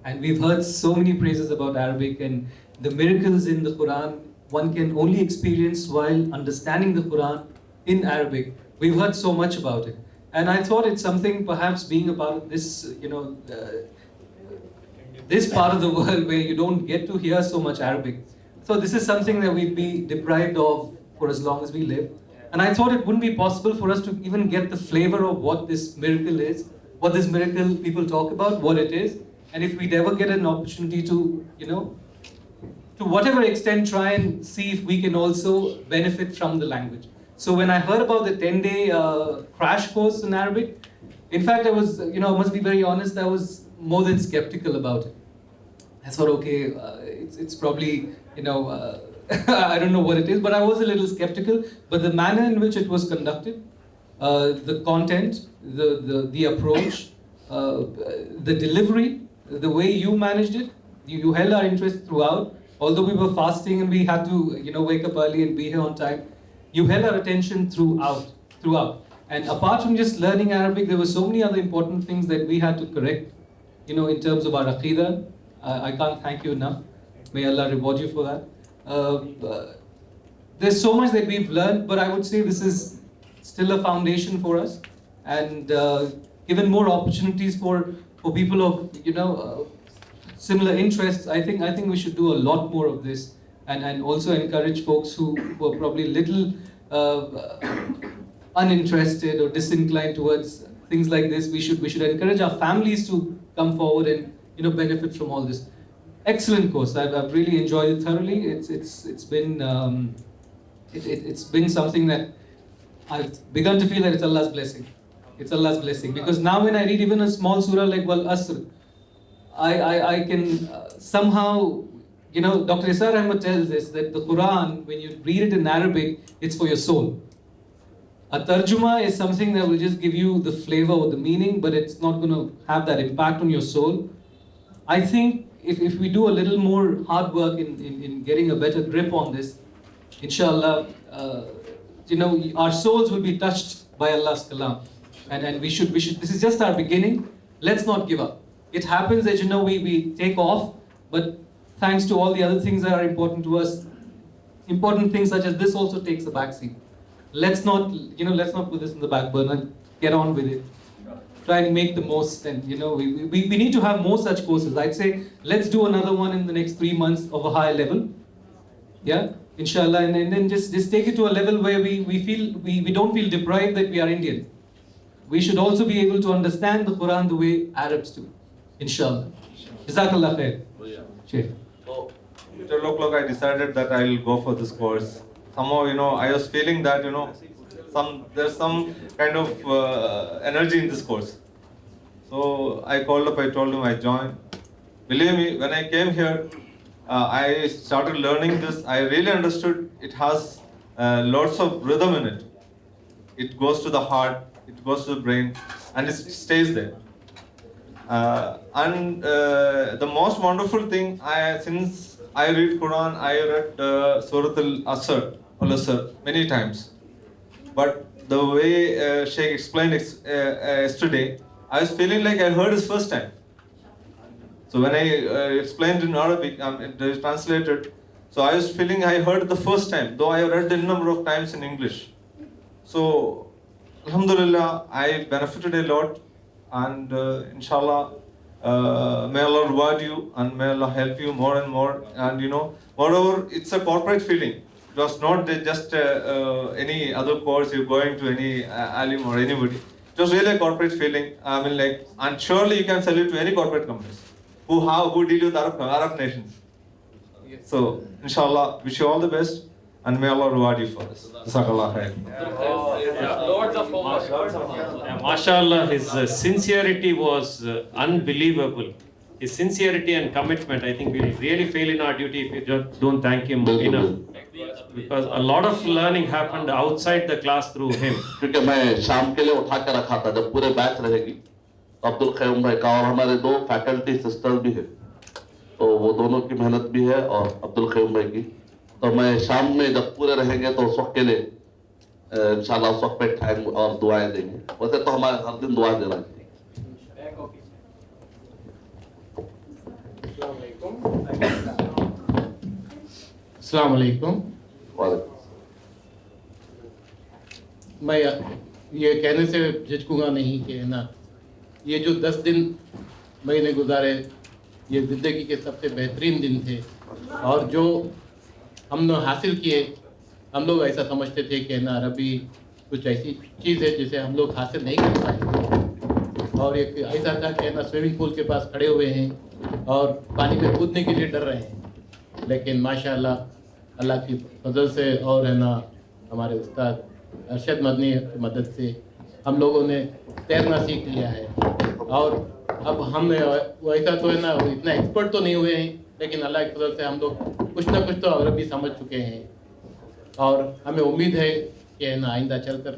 And we've heard so many praises about Arabic and the miracles in the Quran one can only experience while understanding the Quran in Arabic. We've heard so much about it. And I thought it's something perhaps being a part of this, this part of the world where you don't get to hear so much Arabic. So this is something that we'd be deprived of for as long as we live. And I thought it wouldn't be possible for us to even get the flavor of what this miracle is, what this miracle people talk about, what it is. And if we'd ever get an opportunity to, to whatever extent try and see if we can also benefit from the language. So when I heard about the 10-day crash course in Arabic, in fact I was, I must be very honest, I was more than skeptical about it. I thought, okay, it's probably, I don't know what it is, but I was a little skeptical. But the manner in which it was conducted, the content, the approach, the delivery, the way you managed it, you held our interest throughout. Although we were fasting and we had to, wake up early and be here on time, you held our attention throughout. And apart from just learning Arabic, there were so many other important things that we had to correct, in terms of our aqidah. I can't thank you enough. May Allah reward you for that. There's so much that we've learned, but I would say this is still a foundation for us. And given more opportunities for people of, similar interests, I think we should do a lot more of this, and also encourage folks who are probably little uninterested or disinclined towards things like this. We should encourage our families to come forward and benefit from all this. Excellent course. I've really enjoyed it thoroughly. It's been something that I've begun to feel that it's Allah's blessing. It's Allah's blessing, because now when I read even a small surah like Wal Asr, I can somehow, Dr. Isar Ahmad tells us that the Quran, when you read it in Arabic, it's for your soul. A tarjuma is something that will just give you the flavor or the meaning, but it's not going to have that impact on your soul. I think if we do a little more hard work in getting a better grip on this, inshallah, our souls will be touched by Allah's kalam. And we should, this is just our beginning. Let's not give up. It happens that, we take off, but thanks to all the other things that are important to us, important things such as this also takes a backseat. Let's not put this in the back burner. Get on with it. Try and make the most. And we need to have more such courses. I'd say let's do another one in the next 3 months of a higher level. Yeah, inshallah, and then just take it to a level where we don't feel deprived that we are Indian. We should also be able to understand the Quran the way Arabs do. Inshallah. Jazakallah khair. Sheikh. After I decided that I will go for this course. Somehow, I was feeling that, there's some kind of energy in this course. So I called up, I told him I joined. Believe me, when I came here, I started learning this. I really understood it has lots of rhythm in it. It goes to the heart, it goes to the brain, and it stays there. And the most wonderful thing, since I read Quran, I read Surah Al-Asr many times. But the way Sheikh explained yesterday, I was feeling like I heard it first time. So when I explained in Arabic, it is translated. So I was feeling I heard it the first time, though I read it a number of times in English. So, Alhamdulillah, I benefited a lot, and inshallah, may Allah reward you and may Allah help you more and more. And moreover, it's a corporate feeling. It was not just any other course you're going to any alim or anybody. It was really a corporate feeling. I mean, and surely you can sell it to any corporate companies who deal with Arab nations. So, inshallah, wish you all the best. And may Allah reward you for this. Jazakallah khair. MashaAllah, his sincerity was unbelievable. His sincerity and commitment, I think we'll really fail in our duty if we don't thank him enough. Because a lot of learning happened outside the class through him. क्योंकि मैं शाम के लिए उठा के रखा था जब पूरे बैच रहेगी अब्दुल क़य्यूम भाई का और हमारे दो फैकल्टी सिस्टर्स भी है तो वो दोनों की मेहनत भी है और अब्दुल क़य्यूम भाई की तो मैं शाम में जब पूरे रहेंगे तो उस वक्त के लिए इंशाल्लाह उस वक्त पे टाइम और दुआएं देंगे वैसे तो हमारे हर दिन दुआ देना चाहिए अस्सलाम वालेकुम। मैं ये कहने से झिझकूंगा नहीं कि ना ये जो 10 दिन मैंने गुजारे ये ज़िंदगी के सबसे बेहतरीन दिन थे और जो हमने हासिल किए हम लोग ऐसा समझते थे कि ना अरबी कुछ ऐसी चीज़ है जिसे हम लोग हासिल नहीं कर पाए और एक ऐसा था कि ना स्विमिंग पूल के पास खड़े हुए हैं और पानी में कूदने के लिए डर रहे हैं लेकिन माशाअल्लाह अल्लाह की फजल से और है ना हमारे उस्ताद अरशद मदनी की मदद से हम लोगों ने तैरना सीख लिया है और अब हम वैसा तो है ना इतना एक्सपर्ट तो नहीं हुए हैं लेकिन अल्लाह की फजल से हम लोग कुछ ना कुछ तो अरबी समझ चुके हैं और हमें उम्मीद है कि है ना आइंदा चलकर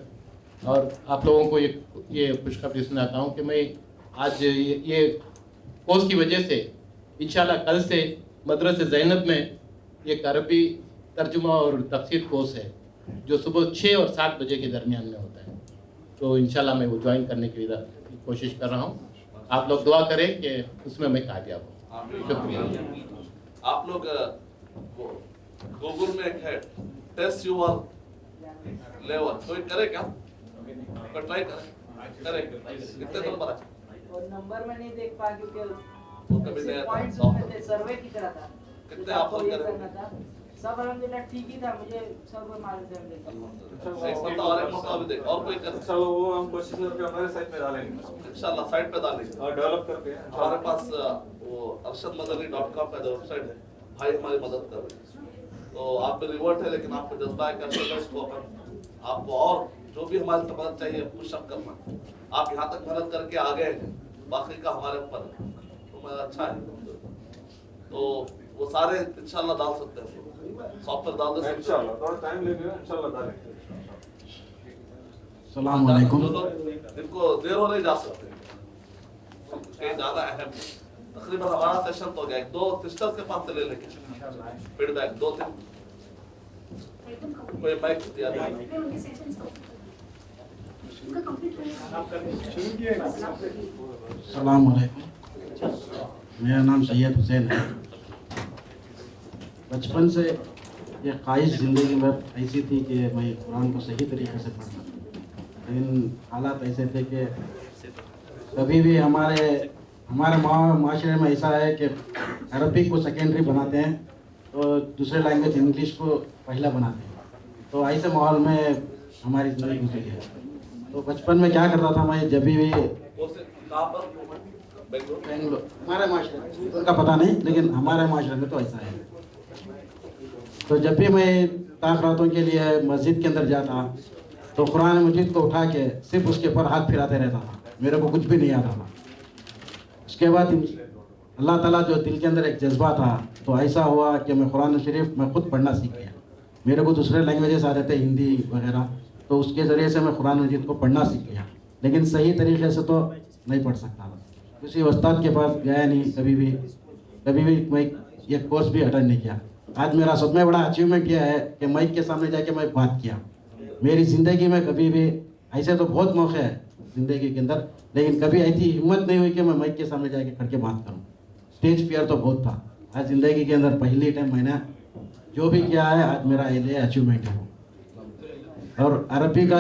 और आप लोगों को ये खुशखबरी सुनाता हूँ कि मैं आज ये कोर्स की वजह से इंशाल्लाह कल से मदरसे ज़ैनब में एक अरबी तर्जुमा और तफसीर कोर्स है जो सुबह 6 और 7 बजे के दरमियान में होता है तो इंशाल्लाह मैं वो ज्वाइन करने की कोशिश कर रहा हूँ आप लोग दुआ करें कि उसमें मैं कामयाब हूँ शुक्रिया। आप लोग गूगल में एक है टेस्ट यूर लेवल कोई करे क्या कोई ट्राई करे कितने नंबर है नंबर में नहीं देख पा क्योंकि वो कभी नहीं पॉइंट्स में थे सर्वे की तरह था कितने आप लोग करे सब अल्हम्दुलिल्लाह ठीक ही था मुझे सब मार्क्स दे देते एक बंदा और एक मौका भी दे और कोई कर इंशाल्लाह वो हम कोशिश करके हमारे साइट पे डालेंगे इंशाल्लाह साइट पे डालेंगे और डेवलप करके हमारे पास वो arshadmadani.com पे वेबसाइट है भाई हमारी मदद कर रहे हैं तो आप पे रिवॉर्ड है लेकिन आपको जज्बा है करने का इसको अपन आपको और जो भी हमारी मदद चाहिए पुशअप करना आप यहाँ तक मेहनत करके आ गए हैं बाकी का हमारे ऊपर है तो मैं अच्छा है तो वो सारे इंशाल्लाह डाल सकते हैं सॉफ्टवेयर डाल दे इंशाल्लाह थोड़ा टाइम लगेगा इंशाल्लाह डालेंगे। अस्सलाम वालेकुम। इनको देर होने जा सकते कहीं ज्यादा अहम तकरीबन हमारा सेशन तो हो गया 2 सिस्टर्स के पास से ले लेंगे फीडबैक 2-3 कोई माइक दिया अस्सलाम वालेकुम। मेरा नाम सैयद हुसैन है। बचपन से ये ख्वाहिश ज़िंदगी में ऐसी थी कि मैं कुरान को सही तरीके से पढ़ता लेकिन हालात ऐसे थे कि कभी भी हमारे माशरे में ऐसा है कि अरबिक को सेकेंडरी बनाते हैं तो दूसरे लैंग्वेज इंग्लिश को पहला बनाते हैं तो ऐसे माहौल में हमारी ज़िंदगी गुजरी है। तो बचपन में क्या करता था मैं जब भी बेंगलोर हमारे माशरे में उनका पता नहीं लेकिन हमारे माशरे में तो ऐसा है तो जब भी मैं ताक़रातों के लिए मस्जिद के अंदर जाता तो कुरान मजीद को उठा के सिर्फ उसके ऊपर हाथ फिराते रहता था मेरे को कुछ भी नहीं आता था। उसके बाद अल्लाह ताला जो दिल के अंदर एक जज्बा था तो ऐसा हुआ कि मैं कुरान शरीफ मैं खुद पढ़ना सीख गया। मेरे को दूसरे लैंग्वेजेस आ रहे थे हिंदी वगैरह तो उसके ज़रिए से मैं कुरान मजीद को पढ़ना सीख गया लेकिन सही तरीके से तो नहीं पढ़ सकता था। किसी उस्ताद के पास गया नहीं कभी भी मैं ये कोर्स भी अटेंड नहीं किया। आज मेरा सबसे बड़ा अचीवमेंट यह है कि माइक के सामने जाके मैं बात किया। मेरी ज़िंदगी में कभी भी ऐसे तो बहुत मौके हैं ज़िंदगी के अंदर लेकिन कभी ऐसी हिम्मत नहीं हुई कि मैं माइक के सामने जाके खड़ के बात करूं। स्टेज फियर तो बहुत था। आज ज़िंदगी के अंदर पहली टाइम मैंने जो भी किया है आज मेरा ये अचीवमेंट है। और अरबी का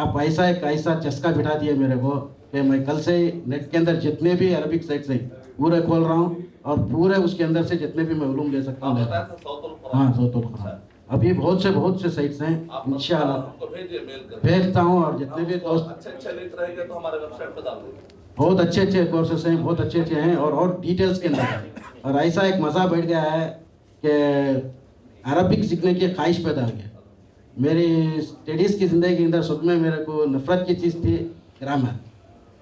आप ऐसा चस्का बिठा दिए मेरे को कि मैं कल से नेट के अंदर जितने भी अरबिक साइट्स हैं पूरे खोल रहा हूँ और पूरे उसके अंदर से जितने भी मैं उलूम ले सकता हूँ। हाँ, सौतुल कुरान अभी बहुत से साइट्स हैं, इंशाअल्लाह भेजता हूँ। और जितने भी दोस्त अच्छे लिंक रहेंगे तो हमारे वेबसाइट पर डाल देंगे। बहुत अच्छे कोर्सेस हैं, बहुत अच्छे हैं और डिटेल्स के अंदर। और ऐसा एक मज़ा बैठ गया है कि अरबिक सीखने की ख्वाहिश पैदा हो गया। मेरी स्टडीज़ की ज़िंदगी के अंदर शुरू में मेरे को नफ़रत की चीज़ थी ग्रामर,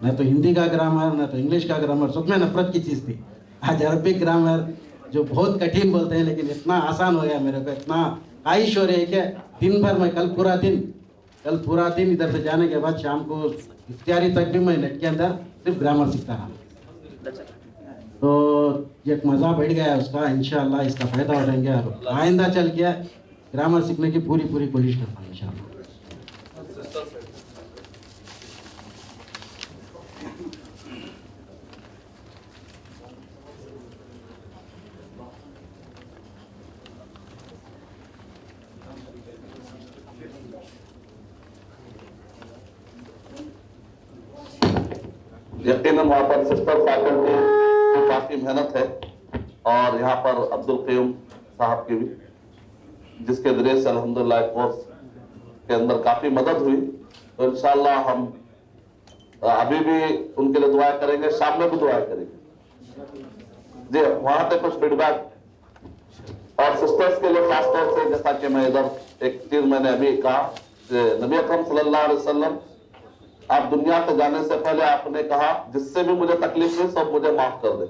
ना तो हिंदी का ग्रामर ना तो इंग्लिश का ग्रामर, शुरू में नफ़रत की चीज़ थी। आज अरबिक ग्रामर जो बहुत कठिन बोलते हैं लेकिन इतना आसान हो गया मेरे को, इतना ख्वाहिश हो रही है कि दिन भर मैं कल पूरा दिन इधर से जाने के बाद शाम को इफ्तियारी तक भी मैं नेट के अंदर सिर्फ ग्रामर सीखता रहा। तो एक मज़ा बैठ गया उसका, इंशाअल्लाह इसका फ़ायदा उठाएंगे और आइंदा चल के ग्रामर सीखने की पूरी कोशिश करता हूँ इंशाअल्लाह। यकीनन वहाँ पर सिस्टर फैकल्टी की काफ़ी मेहनत है और यहाँ पर अब्दुल क़य्यूम साहब की भी, जिसके ज़रिए से अल्हम्दुलिल्लाह कोर्स के अंदर काफ़ी मदद हुई। तो इंशाअल्लाह हम अभी भी उनके लिए दुआ करेंगे, शाम में भी दुआ करेंगे। जी, वहाँ पे कुछ फीडबैक और सिस्टर्स के लिए खास तौर से, जैसा कि मैं इधर एक चीज मैंने अभी कहा, नबी अकरम सल्लल्लाहु अलैहि वसल्लम आप दुनिया से जाने से पहले आपने कहा जिससे भी मुझे तकलीफ हुई सब मुझे माफ कर दे।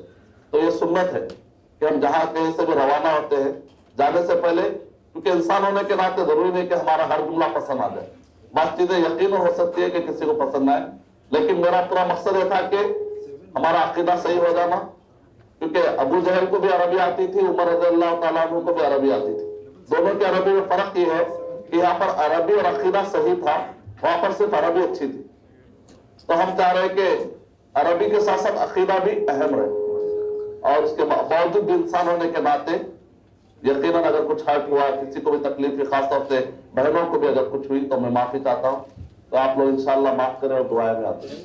तो ये सुन्नत है कि हम जहाँ कहीं से भी रवाना होते हैं जाने से पहले, क्योंकि इंसान होने के नाते जरूरी नहीं कि हमारा हर जुमला पसंद आ जाए, बात चीजें यकीन हो सकती है कि किसी को पसंद आए, लेकिन मेरा पूरा मकसद ये था कि हमारा अकीदा सही हो जाना। क्योंकि अबू जहल को भी अरबी आती थी, उमर रज़ियल्लाहु ताला अन्हु को भी अरबी आती थी, दोनों की अरबी में फर्क ये है कि यहाँ पर अरबी और अकीदा सही था, वहां पर सिर्फ अरबी अच्छी थी। तो हम चाह रहे हैं कि अरबी के साथ साथ अकीदा भी अहम रहे, और उसके बावजूद भी इंसान होने के नाते यकीनन अगर कुछ हर्ट हुआ, किसी को भी तकलीफ हुई, खासतौर से बहनों को भी अगर कुछ हुई, तो मैं माफी चाहता हूँ। तो आप लोग इंशाअल्लाह माफ करें और दुआएं में आते हैं।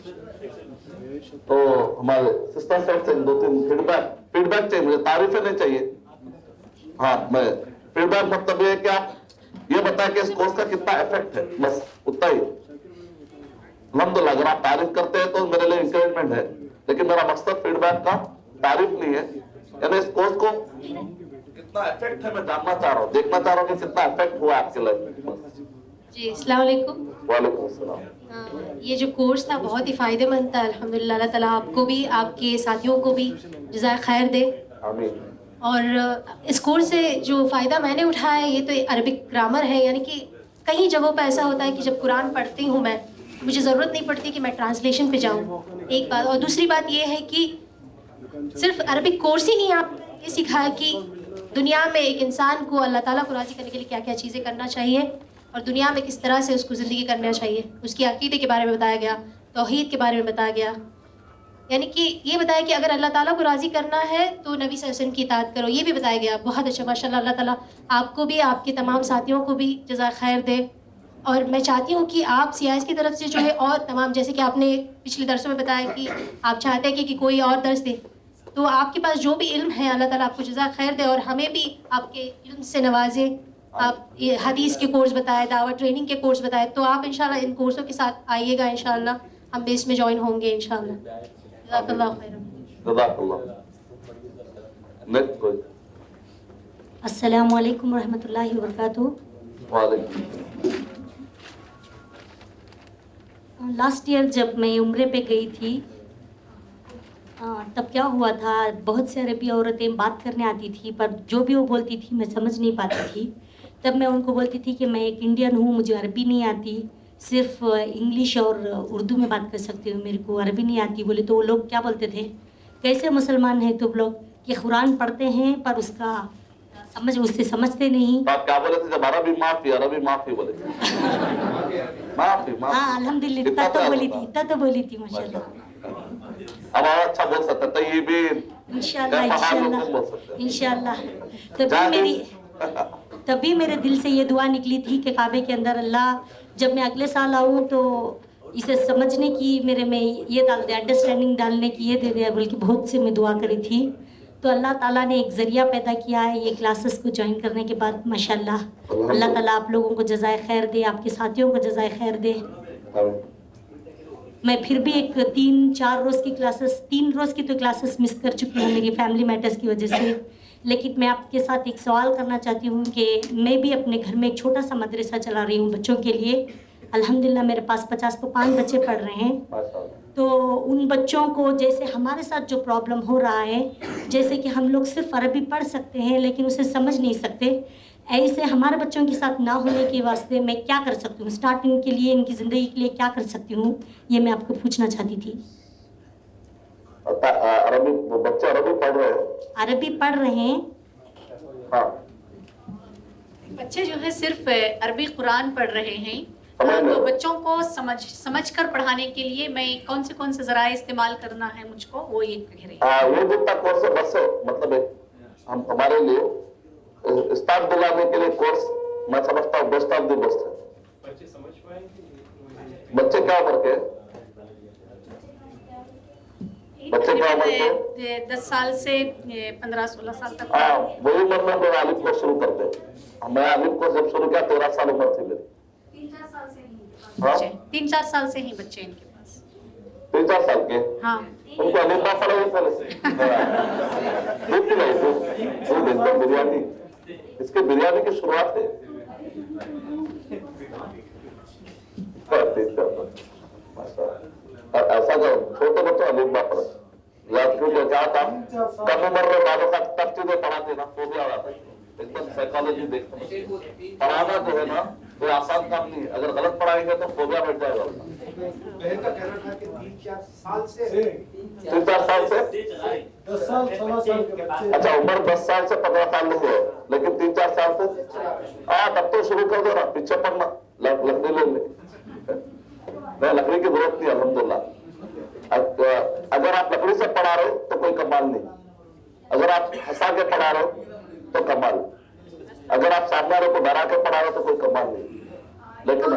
तो हमारे सिस्टर साहब से 2-3 फीडबैक चाहिए मुझे, तारीफें नहीं चाहिए। हाँ, मैं फीडबैक मतलब ये है कि आप ये बताएं कि इस कोर्स का कितना इफेक्ट है, बस उतना ही। अल्हम्दुलिल्लाह, अगर आप तारीफ करते हैं तो मेरे लिए इंकरेजमेंट है, लेकिन मेरा मकसद फीडबैक का तारीफ नहीं है। यानी इस कोर्स को कितना इफेक्ट है मैं जानना चाह रहा हूँ, देखना चाह रहा हूँ कि कितना इफेक्ट हुआ आपके लाइफ में। जी, अस्सलाम वालेकुम। वालेकुम अस्सलाम। ये जो कोर्स था बहुत ही फ़ायदेमंद था, अल्हम्दुलिल्लाह। अल्लाह ताला आपको भी, आपके साथियों को भी जज़ाए खैर दे। आमीन। और इस कोर्स से जो फ़ायदा मैंने उठाया है, ये तो अरबिक ग्रामर है। यानी कि कई जगहों पर ऐसा होता है कि जब कुरान पढ़ती हूँ मैं, मुझे ज़रूरत नहीं पड़ती कि मैं ट्रांसलेशन पे जाऊँ, एक बात। और दूसरी बात ये है कि सिर्फ अरबिक कोर्स ही नहीं, आप ये सिखाया कि दुनिया में एक इंसान को अल्लाह ताला को राज़ी करने के लिए क्या क्या चीज़ें करना चाहिए और दुनिया में किस तरह से उसको ज़िंदगी करना चाहिए। उसकी अक़ीदे के बारे में बताया गया, तौहीद के बारे में बताया गया। यानी कि ये बताया कि अगर अल्लाह ताला को राज़ी करना है तो नबी सल्लल्लाहु अलैहि वसल्लम की इताअत करो, ये भी बताया गया। बहुत अच्छा, माशाल्लाह। अल्लाह ताला आपको भी, आपके तमाम साथियों को भी जज़ा खैर दे। और मैं चाहती हूँ कि आप सीआईएस की तरफ से जो है और तमाम, जैसे कि आपने पिछले दर्सों में बताया कि आप चाहते हैं कि कोई और दर्स दे, तो आपके पास जो भी इल्म है अल्लाह ताला आपको जज़ा खैर दे और हमें भी आपके इल्म से नवाजे। आप ये हदीस के कोर्स बताए, दावत ट्रेनिंग के कोर्स बताए, तो आप इंशाल्लाह इन कोर्सों के साथ आइएगा, इंशाल्लाह हम भी इसमें ज्वाइन होंगे इंशाल्लाह। जज़ाकल्लाह खैरन। अस्सलाम वालेकुम रहमतुल्लाहि व बरकातुहू। लास्ट ईयर जब मैं उम्रे पे गई थी, तब क्या हुआ था, बहुत से अरबी औरतें बात करने आती थी, पर जो भी वो बोलती थी मैं समझ नहीं पाती थी। तब मैं उनको बोलती थी कि मैं एक इंडियन हूँ, मुझे अरबी नहीं आती, सिर्फ इंग्लिश और उर्दू में बात कर सकती हूँ, मेरे को अरबी नहीं आती। बोले तो वो लोग क्या बोलते थे, कैसे मुसलमान हैं तुम लोग कि कुरान पढ़ते हैं पर उसका उससे समझते नहीं। आप क्या बोले थे जब अरबी माफी बोले थे? माफी। हाँ, अल्हम्दुलिल्लाह, इतना तो बोली थी माशाल्लाह। अब अच्छा बोल सकते थे ये भी इंशाल्लाह। तो फिर मेरी तभी मेरे दिल से ये दुआ निकली थी कि काबे के अंदर अल्लाह जब मैं अगले साल आऊँ तो इसे समझने की मेरे में ये डाल दे, अंडरस्टैंडिंग डालने की ये दे दे, बल्कि बहुत से मैं दुआ करी थी। तो अल्लाह ताला ने एक ज़रिया पैदा किया है ये क्लासेस को ज्वाइन करने के बाद। माशाल्लाह, अल्लाह ताला आप लोगों को जज़ाए खैर दे, आपके साथियों को जज़ाए खैर दे। मैं फिर भी एक 3-4 रोज़ की क्लासेस, 3 रोज़ की तो क्लासेस मिस कर चुकी हूँ मेरी फैमिली मैटर्स की वजह से। लेकिन मैं आपके साथ एक सवाल करना चाहती हूँ कि मैं भी अपने घर में एक छोटा सा मदरसा चला रही हूँ बच्चों के लिए। अल्हम्दुलिल्लाह मेरे पास 50 को 5 बच्चे पढ़ रहे हैं। तो उन बच्चों को जैसे हमारे साथ जो प्रॉब्लम हो रहा है, जैसे कि हम लोग सिर्फ अरबी पढ़ सकते हैं लेकिन उसे समझ नहीं सकते, ऐसे हमारे बच्चों के साथ ना होने के वास्ते मैं क्या कर सकती हूँ, स्टार्टिंग के लिए, इनकी ज़िंदगी के लिए क्या कर सकती हूँ, ये मैं आपको पूछना चाहती थी। अरबी बच्चे अरबी पढ़ रहे हैं? अरबी पढ़ रहे हैं। हाँ। बच्चे जो है सिर्फ अरबी कुरान पढ़ रहे हैं, तो बच्चों को समझ कर पढ़ाने के लिए मैं कौन से ज़राए इस्तेमाल करना है मुझको, वो ये कह रही है। ये जितना कोर्स है बस मतलब हम हमारे लिए स्टार्ट दिलाने के लिए कोर्स मैं समझता हूँ बेस्ट ऑफ द बेस्ट है। बच्चे समझ पाएंगे? बच्चे क्या उम्र के? बच्चे क्या उम्र के? 10 साल से 15-16 साल तक। हाँ, वही उम्र में मेरा आलिफ कोर्स शुरू करते। मैं आलिफ कोर्स जब शुरू किया 13 साल उम्र थी मेरी। 3-4 साल से ही 3-4 साल से ही बच्चे इनके पास। 3-4 साल के? हाँ। उनको अलीफा पढ़ाई पहले से। दूध पिलाई दूध एकदम बिरयानी, इसके बिरयानी की शुरुआत है। ऐसा छोटे बच्चों अलीफा पढ़े याद, क्योंकि क्या था कम उम्र में बालों का तफ्तीरें पढ़ाते ना, वो भी आ रहा था एकदम साइकोलॉजी देखते। पढ़ाना जो है ना कोई आसान काम नहीं है, अगर गलत पढ़ाएंगे तो फोबिया बैठ जाएगा। बहन का कहना था कि 3-4 साल से 3-4 साल से 10 साल 16 साल के बच्चे। अच्छा, उम्र 10 साल से 15 साल नहीं है, लेकिन 3-4 साल से तब तो शुरू कर दो ना, पीछे पढ़ना लकड़ी ले ले, लकड़ी की जरूरत नहीं। अल्हम्दुलिल्लाह अगर आप लकड़ी से पढ़ा रहे तो कोई कमाल नहीं, अगर आप हंसा के पढ़ा रहे तो कमाल, अगर आप सामने वाले को डरा के पढ़ा रहे तो कोई कमाल नहीं। लेकिन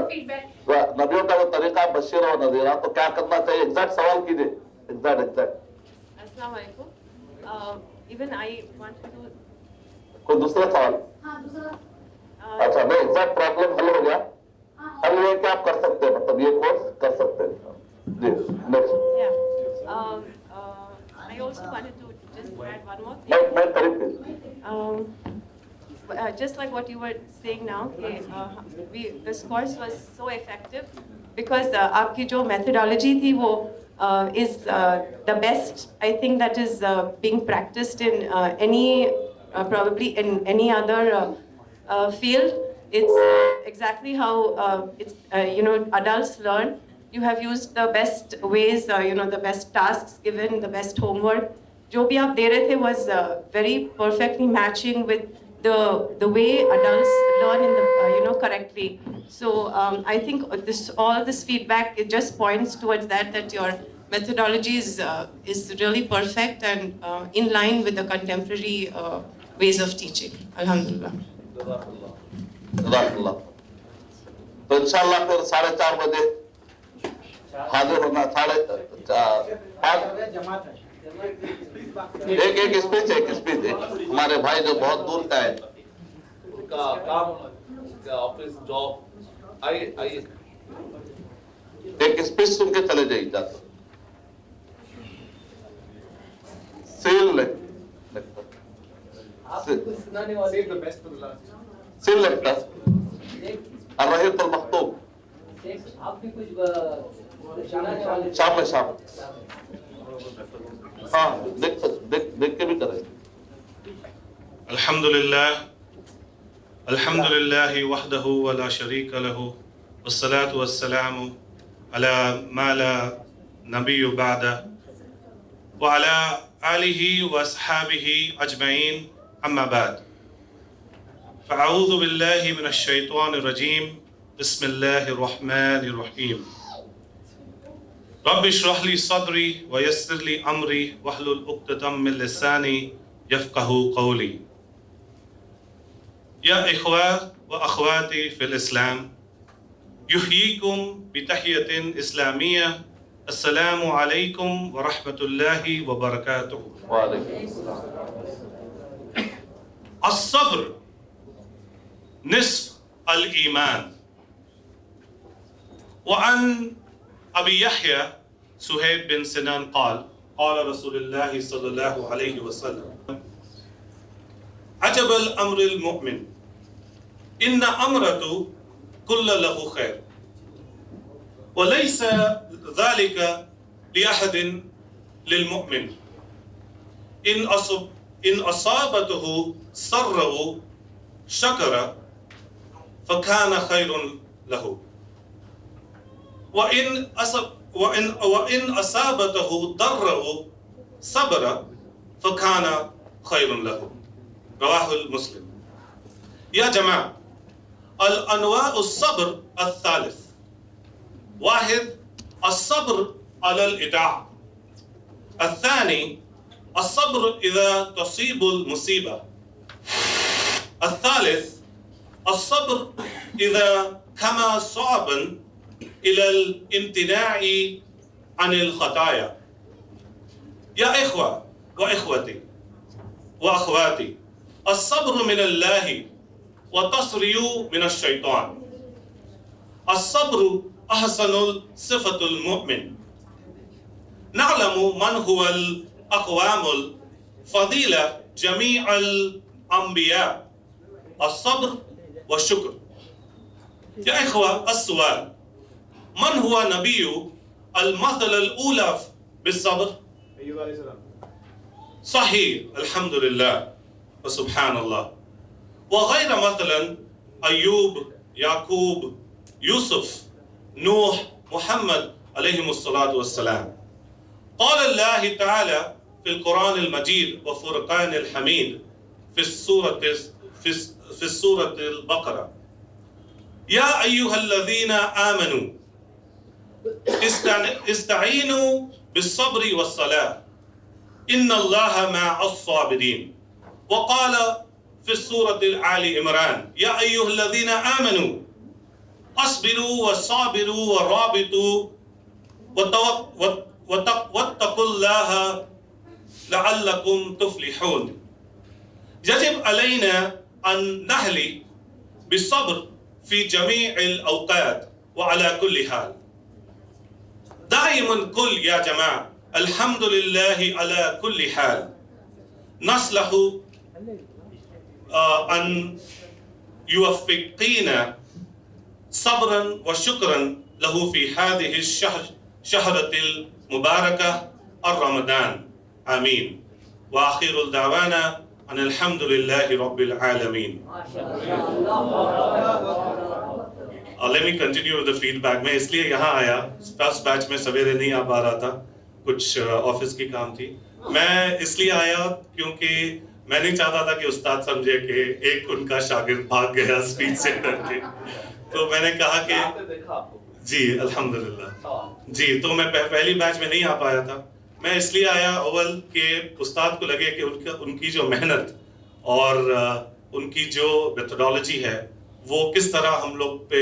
नबियों का जो तरीका बशीर और नज़ीरा, तो क्या करना चाहिए? एग्जैक्ट सवाल कीजिए, एग्जैक्ट। अस्सलाम वालेकुम। इवन आई वांट टू कोई दूसरा सवाल? अच्छा, नहीं, एग्जैक्ट प्रॉब्लम हल हो गया। हल ये क्या आप कर सकते हैं, मतलब ये कोर्स कर सकते हैं जी। Next. I also wanted to just add one more thing. मैं करीब just like what you were saying now, this course was so effective because आपकी जो methodology थी वो is the best. I think that is being practiced in probably in any other field. It's exactly how adults learn. You have used the best ways, the best tasks given, the best homework. जो भी आप दे रहे थे was very perfectly matching with the way adults learn in the correctly. So I think all this feedback, it just points towards that your methodology is really perfect and in line with the contemporary ways of teaching. Alhamdulillah. तो इंशाल्लाह फिर 4:30 बजे हाजिर होना। 4:30 एक speech हमारे भाई जो बहुत दूर का है, उनका काम, ऑफिस, जॉब, आइए एक स्पीच सुन के चले जाइए। जाते सील लगता अर्रहीत अल मखतूम शाम हाँ देख के भी करें। अल्हम्दुलिल्लाह वहदहु वला शरीका लहु वस्सलातु वस्सलामु अला मा ला नबिय्यु बअदा व अला आलिहि व अस्हाबिहि अजमईन अम्मा बाद। फ़अऊज़ु बिल्लाहि मिनश शैतानिर रजीम। बिस्मिल्लाहिर रहमानिर रहीम। रब्बि इश्रह ली सदरी व यस्सिर ली अमरी वहलुल उक़दतम मिन लिसानी यफ़क़हू क़ौली। या इख्वा व अख्वाती फिल इस्लाम, युहीकुम बितहियतिन इस्लामिया, अस्सलामु अलैकुम व रहमतुल्लाहि व बरकातुहू। अस्सब्र निस्फ अल ईमान। वअन अबी यहया सुहैब बिन सिनान क़ाल क़ाल रसूलुल्लाह सल्लल्लाहु अलैहि वसल्लम अजबल अम्रिल मुमिन इन्न अम्रतु कुल्ल लहु खैर व लैसा ज़ालिका लिअहदिन लिल मुमिन इन असाबतहु सर्रहु शकरा फकान खैरुन लहु व इन असाबतहु दर्रहु सबरा फकान खैरुन लहु। रवाहुल मुस्लिम। या जमा अल अनवाउ सब्र अल-सालिस। वाहिद अस्सब्र अलल इताअ, अल-सानी अस्सब्र इज़ा तुसीबुल मुसीबा, अल-सालिस अस्सब्र इज़ा कमा सअबन इलल इम्तिनाई अनिल खताया। या इख्वा व इख्वती व अख्वाती, अस्सब्र मिनल्लाहि व तस्रियु मिनश शैतान। अस्सब्र अहसनुल सिफतुल मुमिन। नअलमु मन हुवल अक़वामुल फ़ज़ीला जमीअल अंबिया, अस्सब्र व शुक्र। या इख्वा अस्सवाल, मन हुवा नबियु अल मसल अल ऊला बिस्सब्र? सही, अल्हम्दुलिल्लाह व सुब्हानल्लाह। व गैर मसलन अय्यूब, याकूब, यूसुफ, नूह, मुहम्मद अलैहिमुस्सलातु वस्सलाम। क़ाल अल्लाह तआला फिल कुरानिल मजीद व फुरक़ानिल हमीद फिस सूरतिल बक़रा, या अय्युहल्लज़ीना आमनू इस्तईनु बिस्सब्रि वस्सलाह इन्नल्लाहा मअस-साबिरीन। वक़ाल फिस सूरतिल आली इमरान, या अय्युहल्लज़ीना आमनू अस्बिरू वस्साबिरू वराबितू वत्तक़ुल्लाहा लअल्लकुम तुफ़्लिहून। यजिब अलैना अन नहली बिस्सब्र फी जमीइल औक़ात व अला कुल्लि हाल। दाइमन कुल या जमा अल्हम्दुलिल्लाहि अला कुल्लि हाल। नस्लहु अन युवफ़्फ़िक़ीना सब्रन व शुक्रन लहु फी हादिहि शहरतिल मुबारका ar-रमदान। आमीन। व आखिरुल दावाना अनिल हम्दुलिल्लाहि रब्बिल आलमीन। Let me continue with the feedback. मैं इसलिए यहाँ आया, फर्स्ट बैच में सवेरे नहीं आ पा रहा था, कुछ ऑफिस की काम थी। मैं इसलिए आया क्योंकि मैं नहीं चाहता था कि उस्ताद समझे कि एक उनका शागिर्द भाग गया स्पीच से डर के। तो मैंने कहा कि जी अल्हम्दुलिल्लाह जी, तो मैं पहली बैच में नहीं आ पाया था। मैं इसलिए आया अव्वल के उस्ताद को लगे कि उनकी जो मेहनत और उनकी जो मेथोडोलॉजी है वो किस तरह हम लोग पे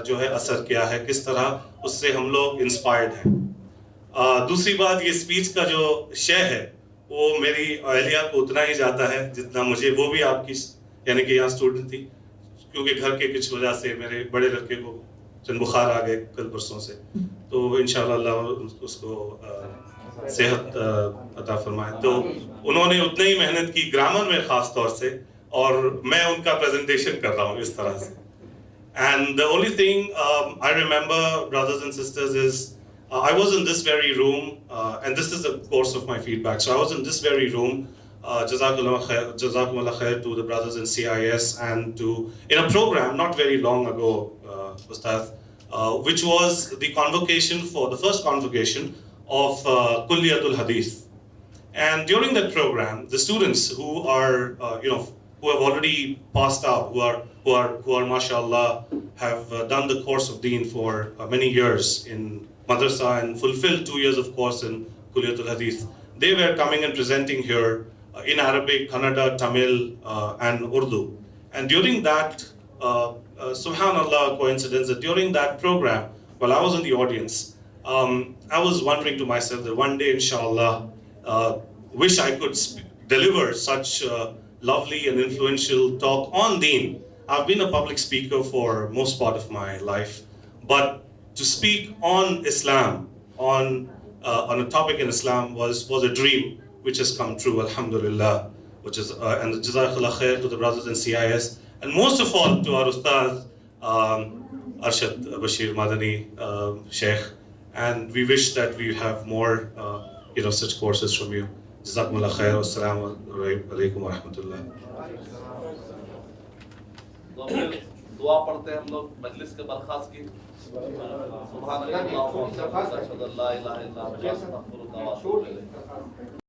जो है असर किया है, किस तरह उससे हम लोग इंस्पायर्ड हैं। दूसरी बात, ये स्पीच का जो शेय है वो मेरी अहलिया को उतना ही जाता है जितना मुझे। वो भी आपकी यानी कि यहाँ स्टूडेंट थी, क्योंकि घर के कुछ वजह से मेरे बड़े लड़के को चंद बुखार आ गए कल परसों से, तो इंशाअल्लाह अल्लाह उसको सेहत अता फरमाए। तो उन्होंने उतनी ही मेहनत की ग्रामर में ख़ास तौर से, और मैं उनका प्रेजेंटेशन कर रहा हूँ इस तरह से। And the only thing I remember, brothers and sisters, is I was in this very room, and this is the course of my feedback. So I was in this very room. Jazakumullah khair to the brothers in CIS, and in a program not very long ago, Ustad, which was the first convocation of Kulliyatul Hadith. And during that program, the students who are, who have already passed out, who are mashallah, have done the course of Deen for many years in madrasa and fulfilled 2 years of course in Kulliyatul Hadith. They were coming and presenting here in Arabic, Kannada, Tamil, and Urdu. And during that, subhanallah, coincidence, that during that program, while I was in the audience, I was wondering to myself that one day, inshallah, wish I could deliver such lovely and influential talk on Deen. I've been a public speaker for most part of my life, but to speak on Islam, on a topic in Islam was a dream which has come true, Alhamdulillah, which is, and Jazakallah khair to the brothers in CIS, and most of all to our Ustad, Arshad Basheer Madani, Sheikh, and we wish that we have more such courses from you. Jazakumullah khair, wassalamu alaikum wa rahmatullah. दुआ पढ़ते हैं हम लोग मजलिस के बरखास्त की सुभान अल्लाह व बिहम्दिही अशहदु अल्ला इलाहा इल्ला अल्लाह अस्तगफिरुका व अतूबु इलैह।